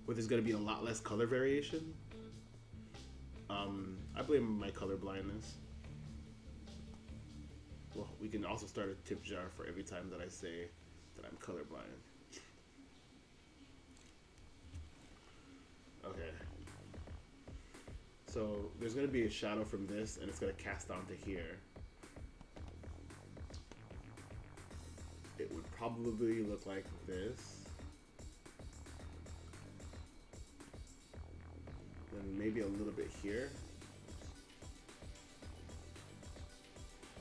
where there's going to be a lot less color variation. I blame my color blindness. Well, we can also start a tip jar for every time that I say that I'm colorblind. Okay. So there's going to be a shadow from this, and it's going to cast onto here. It would probably look like this. And maybe a little bit here.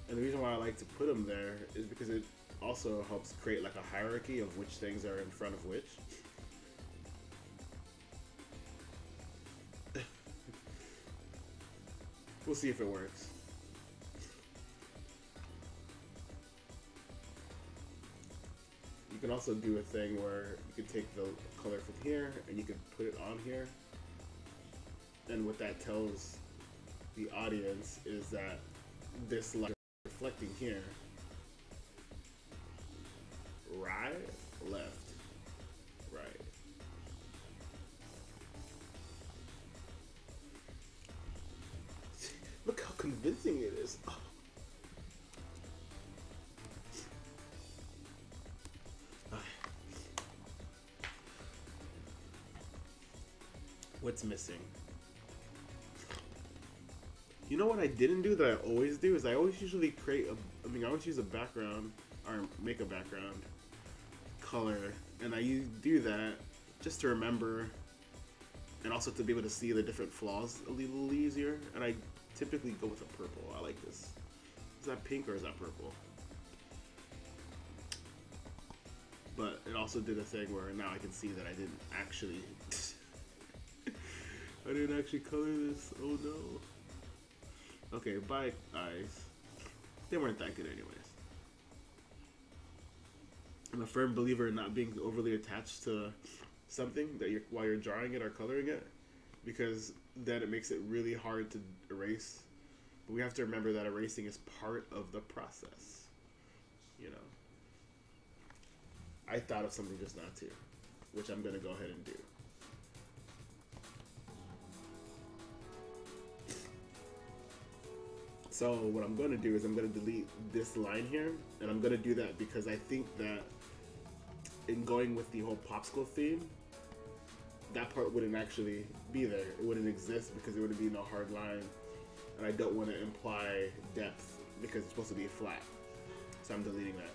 And the reason why I like to put them there is because it also helps create like a hierarchy of which things are in front of which. We'll see if it works. You can also do a thing where you can take the color from here and you can put it on here. And what that tells the audience is that this light is reflecting here. Right, left, right. Look how convincing it is. Oh. What's missing? You know what I didn't do that I always do is I always usually create a, I always use a background or make a background color, and I do that just to remember and also to be able to see the different flaws a little easier. And I typically go with a purple. I like this. Is that pink or is that purple? But it also did a thing where now I can see that I didn't actually I didn't actually color this. Oh no. Okay, bye eyes. They weren't that good anyways. I'm a firm believer in not being overly attached to something that you're while you're drawing it or coloring it, because then it makes it really hard to erase. But we have to remember that erasing is part of the process. You know. I thought of something just now too, which I'm gonna go ahead and do. So what I'm going to do is I'm going to delete this line here, and I'm going to do that because I think that in going with the whole popsicle theme, that part wouldn't actually be there. It wouldn't exist because there wouldn't be no hard line, and I don't want to imply depth because it's supposed to be flat. So I'm deleting that.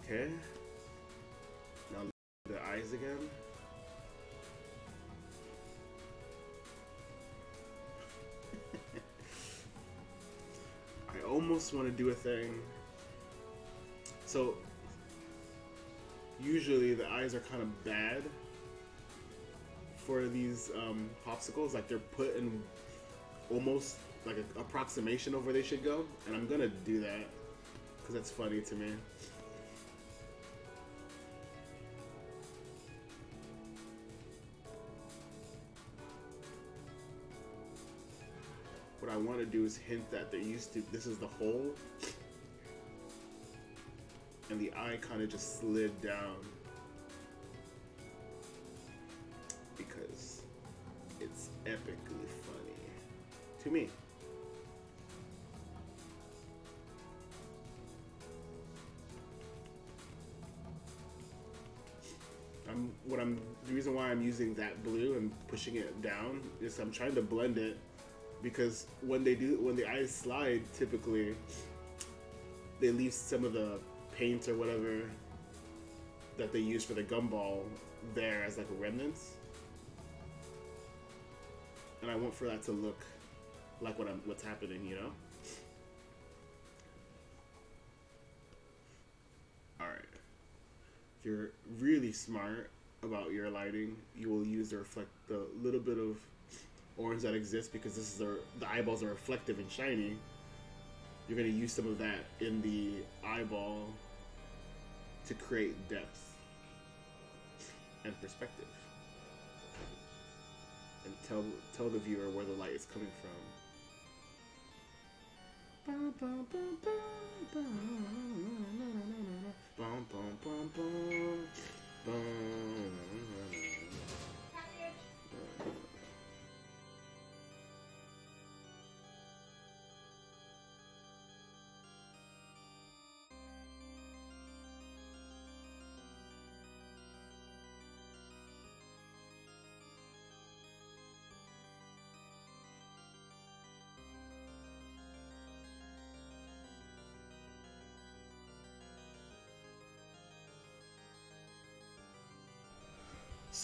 Okay. Now the eyes again. I almost want to do a thing. So usually the eyes are kind of bad for these popsicles. Like they're put in almost like an approximation of where they should go, and I'm gonna do that because that's funny to me. What I want to do is hint that they're used to, this is the hole, and the eye kind of just slid down because it's epically funny to me. The reason why I'm using that blue and pushing it down is I'm trying to blend it, because when the eyes slide, typically they leave some of the paint or whatever that they use for the gumball there as like a remnants, and I want for that to look like what's happening, you know. All right, if you're really smart about your lighting, you will use the little bit of orange that exists, because this is the eyeballs are reflective and shiny. You're going to use some of that in the eyeball to create depth and perspective, and tell the viewer where the light is coming from.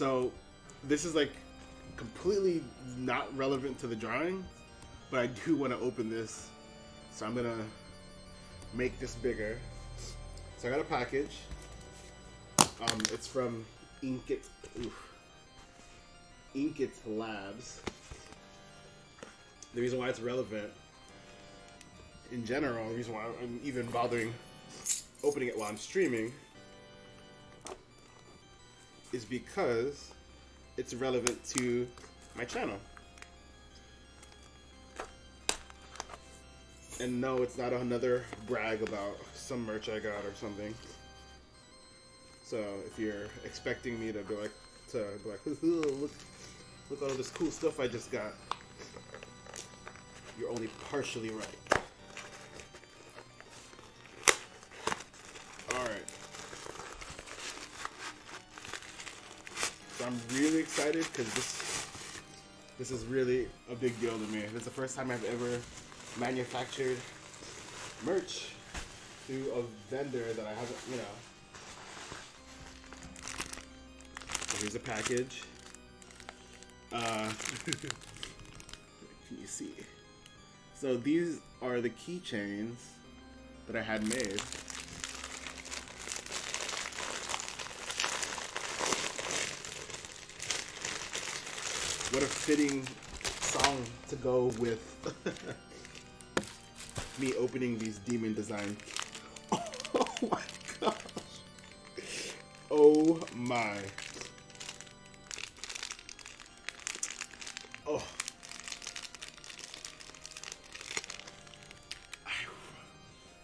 So this is like completely not relevant to the drawing, but I do want to open this. So I'm gonna make this bigger. So I got a package. It's from Inkit Labs. The reason why it's relevant in general, the reason why I'm even bothering opening it while I'm streaming, is because it's relevant to my channel. And no, it's not another brag about some merch I got or something. So if you're expecting me to be like, look at all this cool stuff I just got, you're only partially right. Alright. So I'm really excited because this is really a big deal to me. This is the first time I've ever manufactured merch through a vendor that I haven't, you know. So here's a package. Can you see? So these are the keychains that I had made. What a fitting song to go with me opening these demon design. Oh my gosh. Oh my. Oh.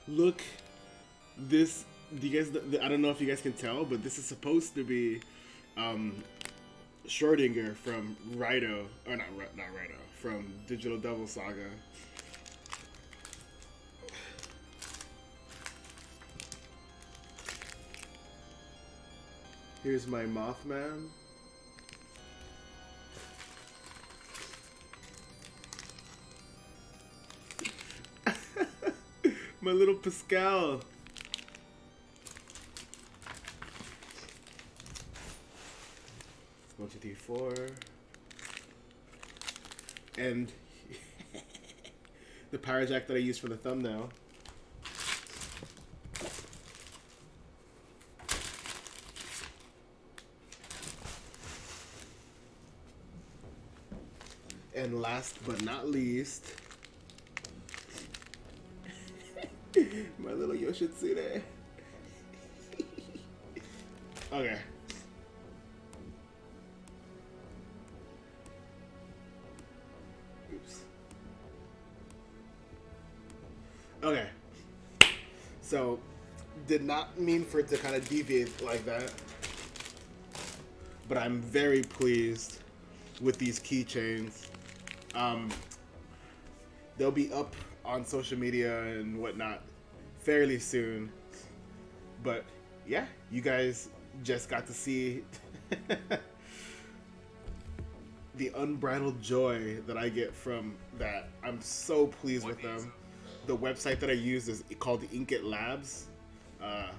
Look, this, do you guys, I don't know if you guys can tell, but this is supposed to be Schrodinger from Rydo, or not Rydo, from Digital Devil Saga. Here's my Mothman. My little Pascal. One, two, three, four. And the power jack that I used for the thumbnail. And last but not least, my little Yoshitsune. Okay. Oops. Okay. So, did not mean for it to kind of deviate like that. But I'm very pleased with these keychains. They'll be up on social media and whatnot fairly soon. But yeah, you guys just got to see the unbridled joy that I get from that. I'm so pleased with them. The website that I use is called Inkit Labs. Let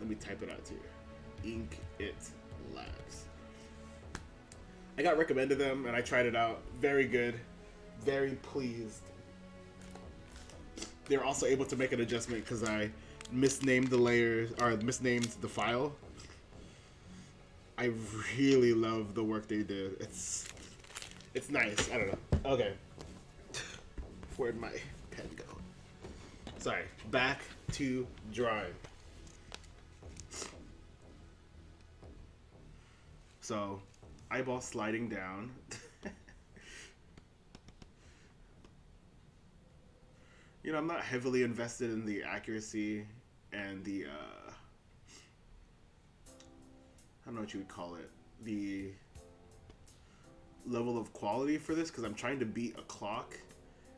me type it out to you. Inkit Labs. I got recommended them and I tried it out. Very good. Very pleased. They're also able to make an adjustment because I misnamed the layers, or misnamed the file. I really love the work they did. It's nice. I don't know. Okay. Where'd my pen go? Sorry. Back to drawing. So, eyeball sliding down. You know, I'm not heavily invested in the accuracy and the, I don't know what you would call it, the level of quality for this, because I'm trying to beat a clock,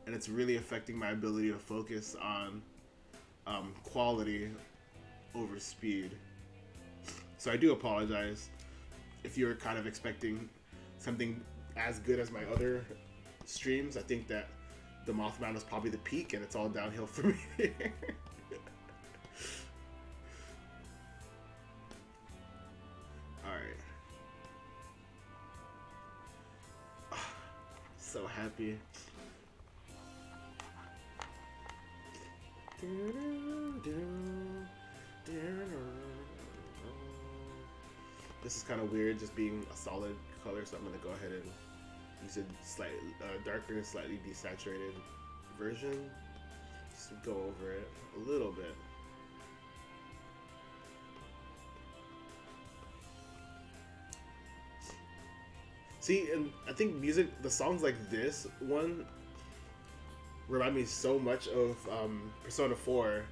and it's really affecting my ability to focus on quality over speed. So I do apologize if you're kind of expecting something as good as my other streams. I think that the Mothman was probably the peak, and it's all downhill for me. Alright. So happy. This is kind of weird, just being a solid color, so I'm gonna go ahead and use a slightly darker, slightly desaturated version. Just go over it a little bit. See, and I think the songs like this one remind me so much of Persona 4,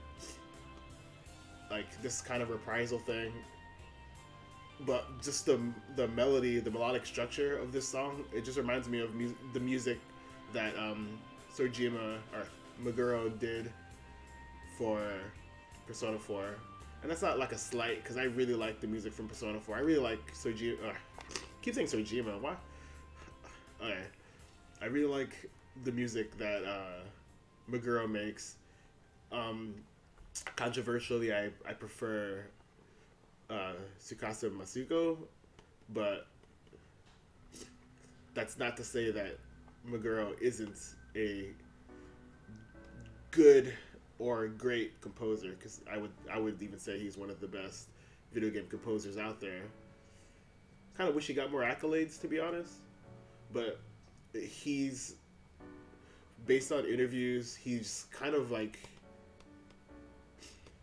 like this kind of reprisal thing. But just the melody, the melodic structure of this song, it just reminds me of the music that Sojima or Meguro did for Persona 4. And that's not like a slight, because I really like the music from Persona 4. I really like Sojima. Keep saying Sojima. Why? Okay. I really like the music that Meguro makes. Controversially, I prefer Tsukasa Masuko, but that's not to say that Meguro isn't a good or great composer, because I would even say he's one of the best video game composers out there. Kind of wish he got more accolades, to be honest, but he's, based on interviews, he's kind of like,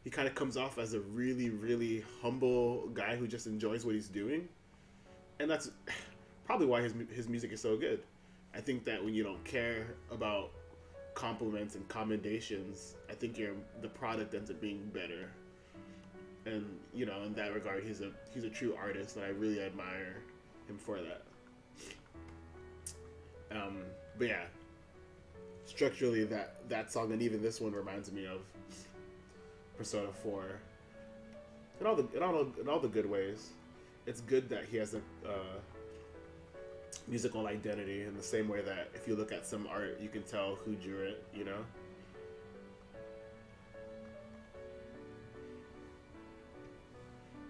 he kind of comes off as a really, really humble guy who just enjoys what he's doing. And that's probably why his music is so good. I think that when you don't care about compliments and commendations, I think the product ends up being better. And, you know, in that regard, he's a true artist, and I really admire him for that. But yeah, structurally, that song and even this one reminds me of Persona 4, in all the good ways. It's good that he has a musical identity, in the same way that if you look at some art, you can tell who drew it, you know?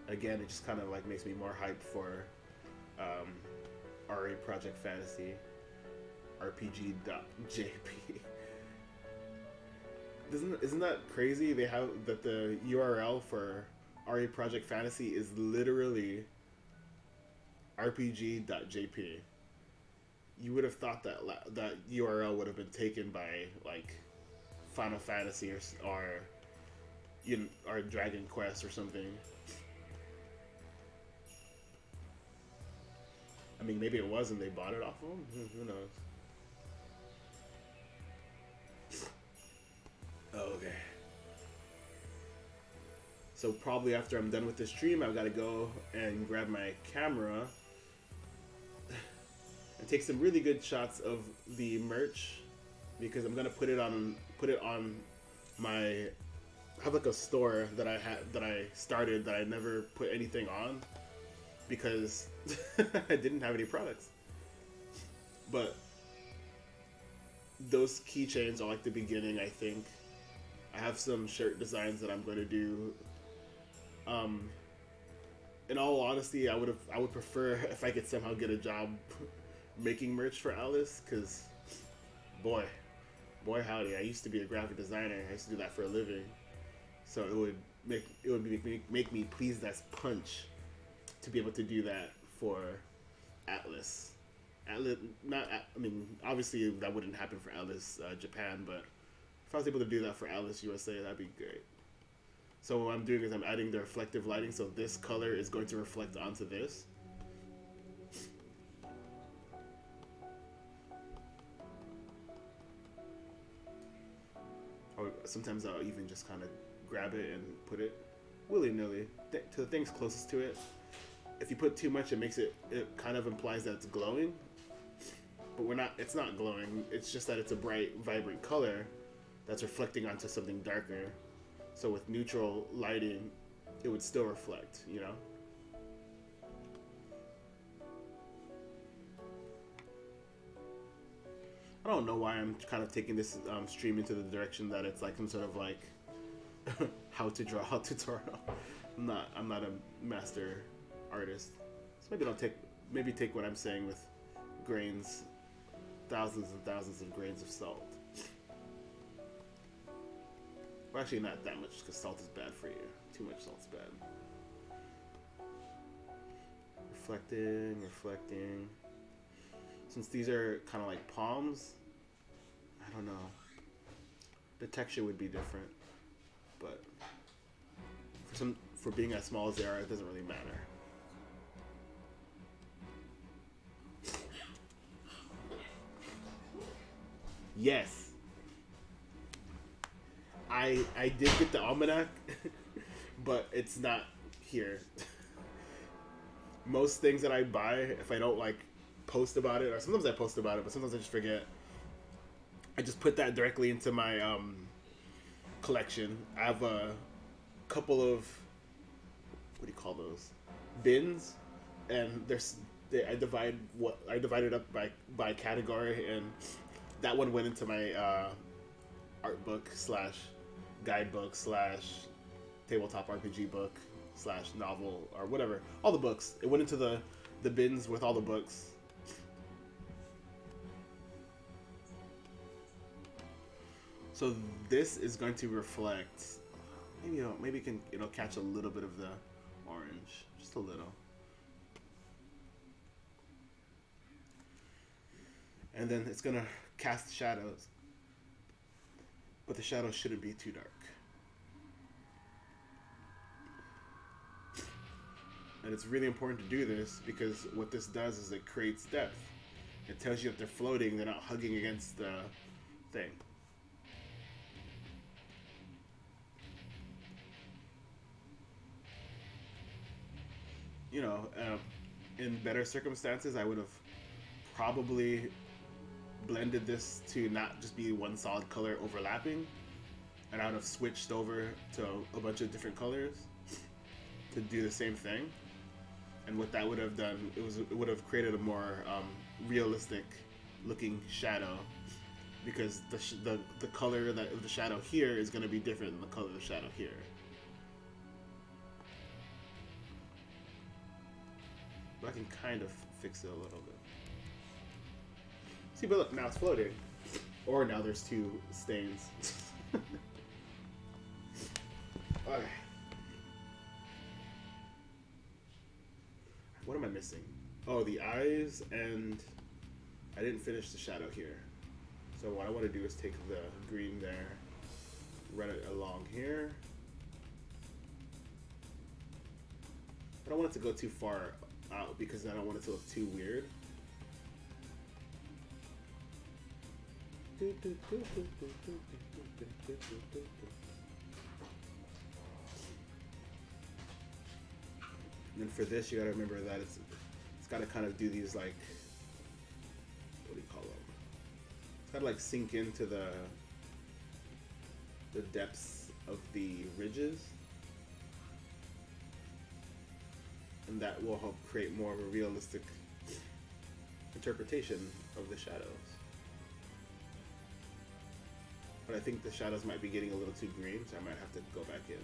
Again, it just kind of like makes me more hyped for RE Project Fantasy, RPG.jp. Isn't that crazy? They have that the URL for RE Project Fantasy is literally RPG.jp. You would have thought that that URL would have been taken by like Final Fantasy or Dragon Quest or something. I mean, maybe it was and they bought it off of them. Who knows? Okay. So probably after I'm done with this stream, I've got to go and grab my camera and take some really good shots of the merch, because I'm gonna put it on my. I have like a store that I started that I never put anything on because I didn't have any products. But those keychains are like the beginning, I think. I have some shirt designs that I'm going to do. In all honesty, I would prefer if I could somehow get a job making merch for Alice, because boy howdy, I used to be a graphic designer. I used to do that for a living, so it would make me pleased as punch to be able to do that for Atlas. I mean, obviously that wouldn't happen for Atlas Japan, but if I was able to do that for Atlas USA, that'd be great. So what I'm doing is I'm adding the reflective lighting, so this color is going to reflect onto this. Or sometimes I'll even just kind of grab it and put it willy-nilly to the things closest to it. If you put too much, it kind of implies that it's glowing, but it's not glowing. It's just that it's a bright, vibrant color that's reflecting onto something darker. So with neutral lighting, it would still reflect, you know? I don't know why I'm kind of taking this stream into the direction that it's like some sort of like how to draw tutorial. I'm not a master artist, so maybe take what I'm saying with grains thousands and thousands of grains of salt. Well, actually not that much, because salt is bad for you. Too much salt's bad. Reflecting, reflecting. Since these are kind of like palms, I don't know. The texture would be different, but for being as small as they are, it doesn't really matter. Yes. I did get the almanac, but it's not here. Most things that I buy, if I don't like post about it, or sometimes I post about it, but sometimes I just forget. I just put that directly into my collection. I have a couple of, what do you call those, bins, and I divided up by category, and that one went into my art book / guidebook / tabletop RPG book / novel or whatever. All the books. It went into the bins with all the books. So this is going to reflect. Maybe you can catch a little bit of the orange, just a little. And then it's gonna cast shadows, but the shadows shouldn't be too dark. And it's really important to do this because what this does is it creates depth. It tells you if they're floating, they're not hugging against the thing. In better circumstances, I would have probably blended this to not just be one solid color overlapping, and I would have switched over to a bunch of different colors to do the same thing. And what that would have done, it would have created a more realistic looking shadow, because the color of the shadow here is going to be different than the color of the shadow here. But I can kind of fix it a little bit. See, but look, now it's floating. Or now there's two stains. Okay. What am I missing? Oh, the eyes, and I didn't finish the shadow here. So what I want to do is take the green there, run it along here. I don't want it to go too far out because I don't want it to look too weird. And then for this, you gotta remember that it's gotta kind of do these, like, what do you call them? It's gotta like sink into the depths of the ridges, and that will help create more of a realistic interpretation of the shadows. But I think the shadows might be getting a little too green, so I might have to go back in.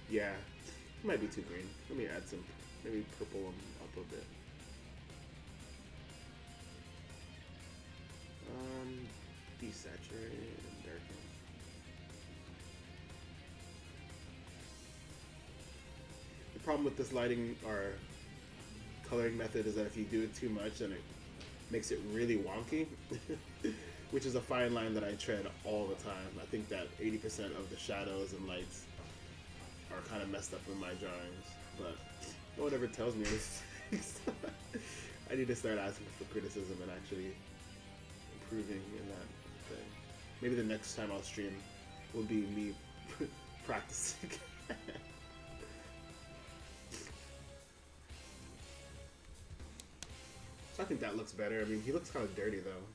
Yeah, it might be too green. Let me add some, maybe purple them up a bit. Desaturate and darken. The problem with this lighting or coloring method is that if you do it too much, then it makes it really wonky, which is a fine line that I tread all the time. I think that 80% of the shadows and lights are kind of messed up in my drawings, but no one ever tells me anything. I need to start asking for criticism and actually improving in that thing. Maybe the next time I'll stream will be me practicing. So I think that looks better. I mean, he looks kind of dirty though.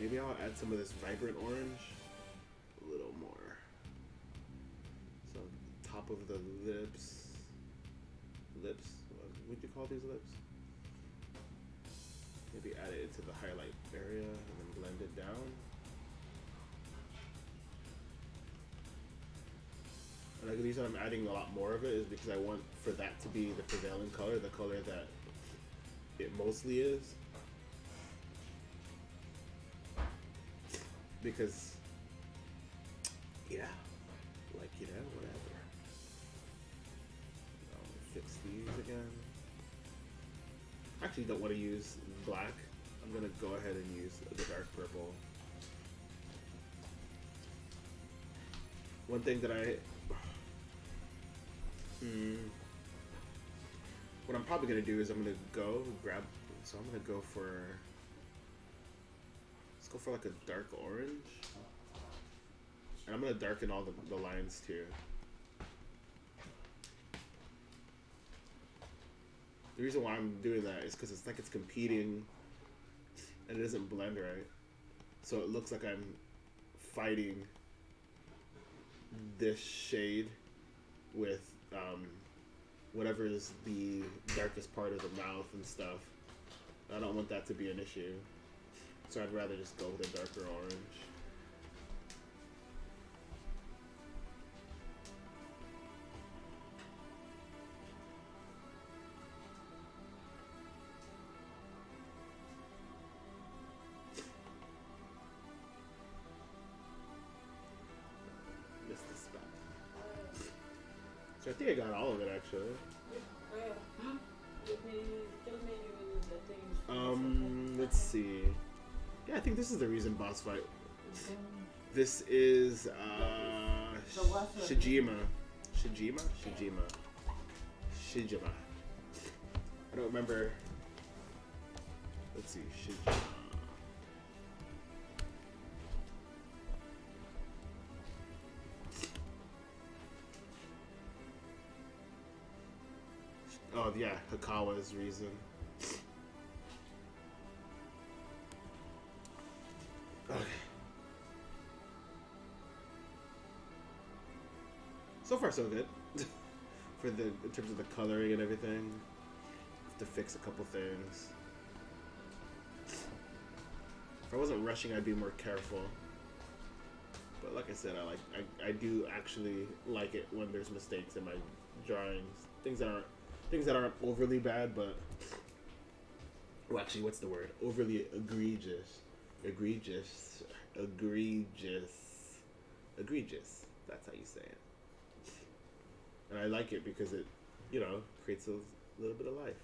Maybe I'll add some of this vibrant orange a little more. So top of the lips. What would you call these lips? Maybe add it into the highlight area and then blend it down. Like the reason I'm adding a lot more of it is because I want for that to be the prevailing color, the color that it mostly is. Because, yeah, like, you know, whatever. I'll fix these again. Actually, don't want to use black. I'm gonna go ahead and use the dark purple. One thing that what I'm probably gonna do is I'm gonna go grab. So I'm gonna go for. Let's go for like a dark orange, and I'm gonna darken all the lines too. The reason why I'm doing that is because it's like it's competing, and it doesn't blend right. So it looks like I'm fighting this shade with whatever is the darkest part of the mouth and stuff. I don't want that to be an issue, so I'd rather just go with a darker orange. Missed the spot. So I think I got all of it actually. Let's see. Yeah, I think this is the reason boss fight. This is Shijima. Shijima? I don't remember. Let's see. Shijima. Oh yeah, Hikawa's reason. Okay. So far so good. For the in terms of the coloring and everything. Have to fix a couple things. If I wasn't rushing, I'd be more careful. But like I said, I do actually like it when there's mistakes in my drawings. Things that aren't overly bad, but well, actually, what's the word? Overly egregious. That's how you say it. And I like it because it, you know, creates a little bit of life.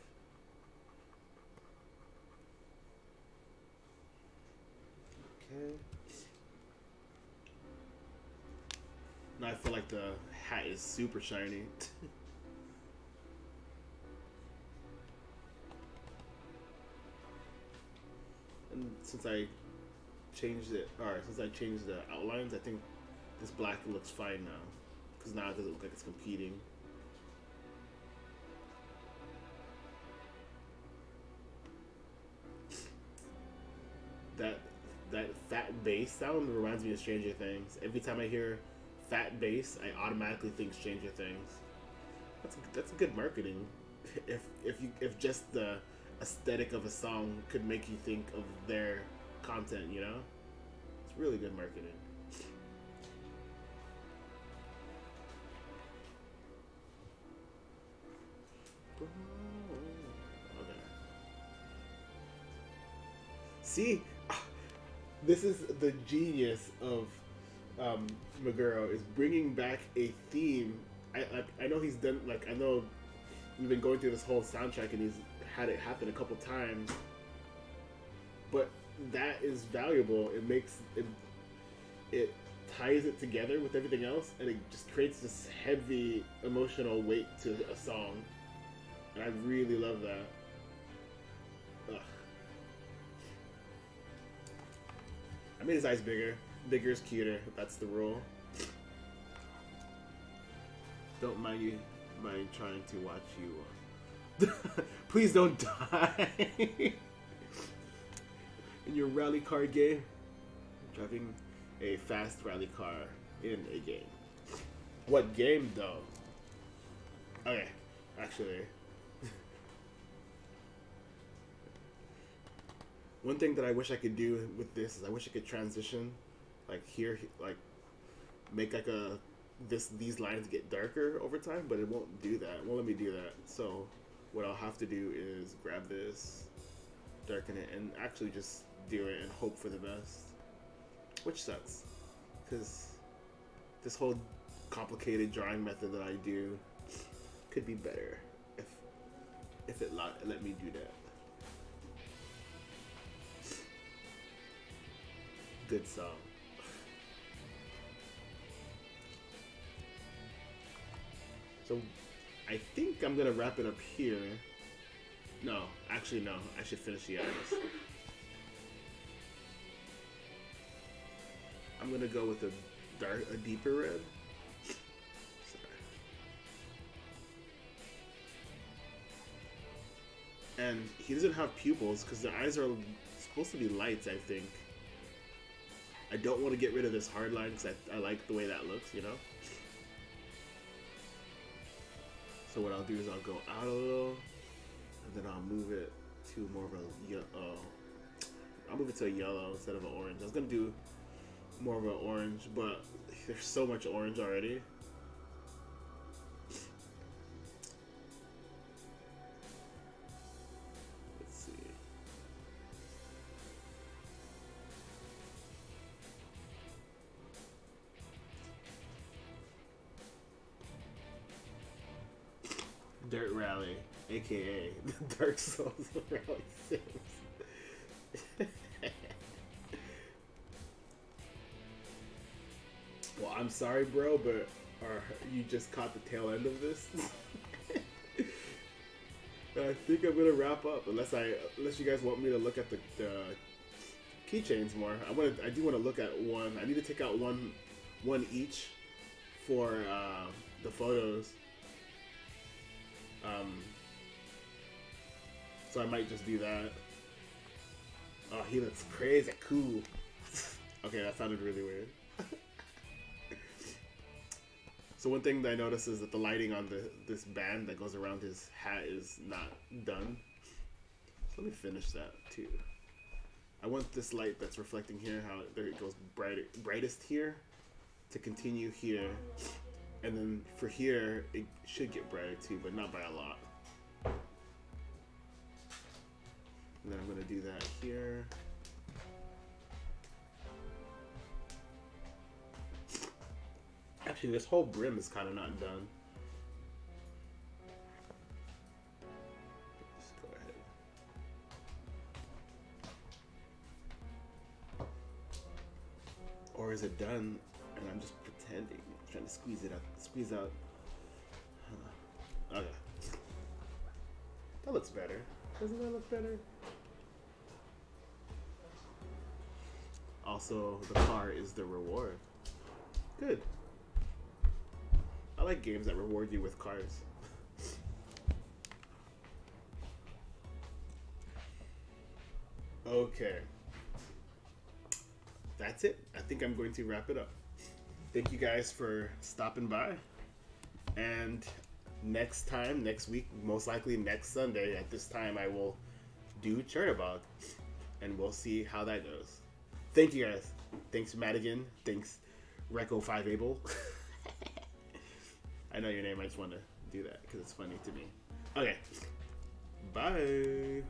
Okay. Now I feel like the hat is super shiny. And since I changed it, or since I changed the outlines, I think this black looks fine now. Because now it doesn't look like it's competing. That fat bass sound reminds me of Stranger Things. Every time I hear fat bass, I automatically think Stranger Things. That's good marketing. If just the aesthetic of a song could make you think of their content, you know? It's really good marketing. Okay. See? This is the genius of Meguro, is bringing back a theme. I know he's done, like, I know we've been going through this whole soundtrack and he's had it happen a couple times, but that is valuable. It makes it ties it together with everything else, and it just creates this heavy emotional weight to a song, and I really love that. Ugh. I made his eyes bigger. Bigger is cuter. That's the rule. Don't mind trying to watch you. Please don't die in your rally car game. Driving a fast rally car in a game. What game though? Okay, actually. One thing that I wish I could do with this is I wish I could transition, like here, like make like a these lines get darker over time, but it won't do that. It won't let me do that. So what I'll have to do is grab this, darken it, and actually just do it and hope for the best, which sucks because this whole complicated drawing method that I do could be better if it let me do that. Good song. So I think I'm gonna wrap it up here. No, actually no. I should finish the eyes. I'm gonna go with a deeper red. Sorry. And he doesn't have pupils because the eyes are supposed to be lights, I think. I don't want to get rid of this hard line because I like the way that looks, you know? So what I'll do is I'll go out a little, and then I'll move it to more of a yellow. I'll move it to a yellow instead of an orange. I was gonna do more of an orange, but there's so much orange already. Let's see. Dirt Rally, aka the Dark Souls of Rally Sims. Well, I'm sorry, bro, but you just caught the tail end of this. I think I'm gonna wrap up, unless you guys want me to look at the keychains more. I do want to look at one. I need to take out one each for the photos. So I might just do that. Oh, he looks crazy cool. Okay, that sounded really weird. So one thing that I noticed is that the lighting on this band that goes around his hat is not done. So let me finish that too. I want this light that's reflecting here, how there it goes brightest here, to continue here. And then for here, it should get brighter too, but not by a lot. And then I'm gonna do that here. Actually, this whole brim is kind of not done. Just go ahead. Or is it done and I'm just pretending? Trying to squeeze out. Okay. That looks better. Doesn't that look better? Also, the car is the reward. Good. I like games that reward you with cars. Okay. That's it. I think I'm going to wrap it up. Thank you guys for stopping by. And next week, most likely next Sunday at this time, I will do Chernobog. And we'll see how that goes. Thank you guys. Thanks, Madigan. Thanks, Reco5Able. I know your name. I just want to do that because it's funny to me. Okay. Bye.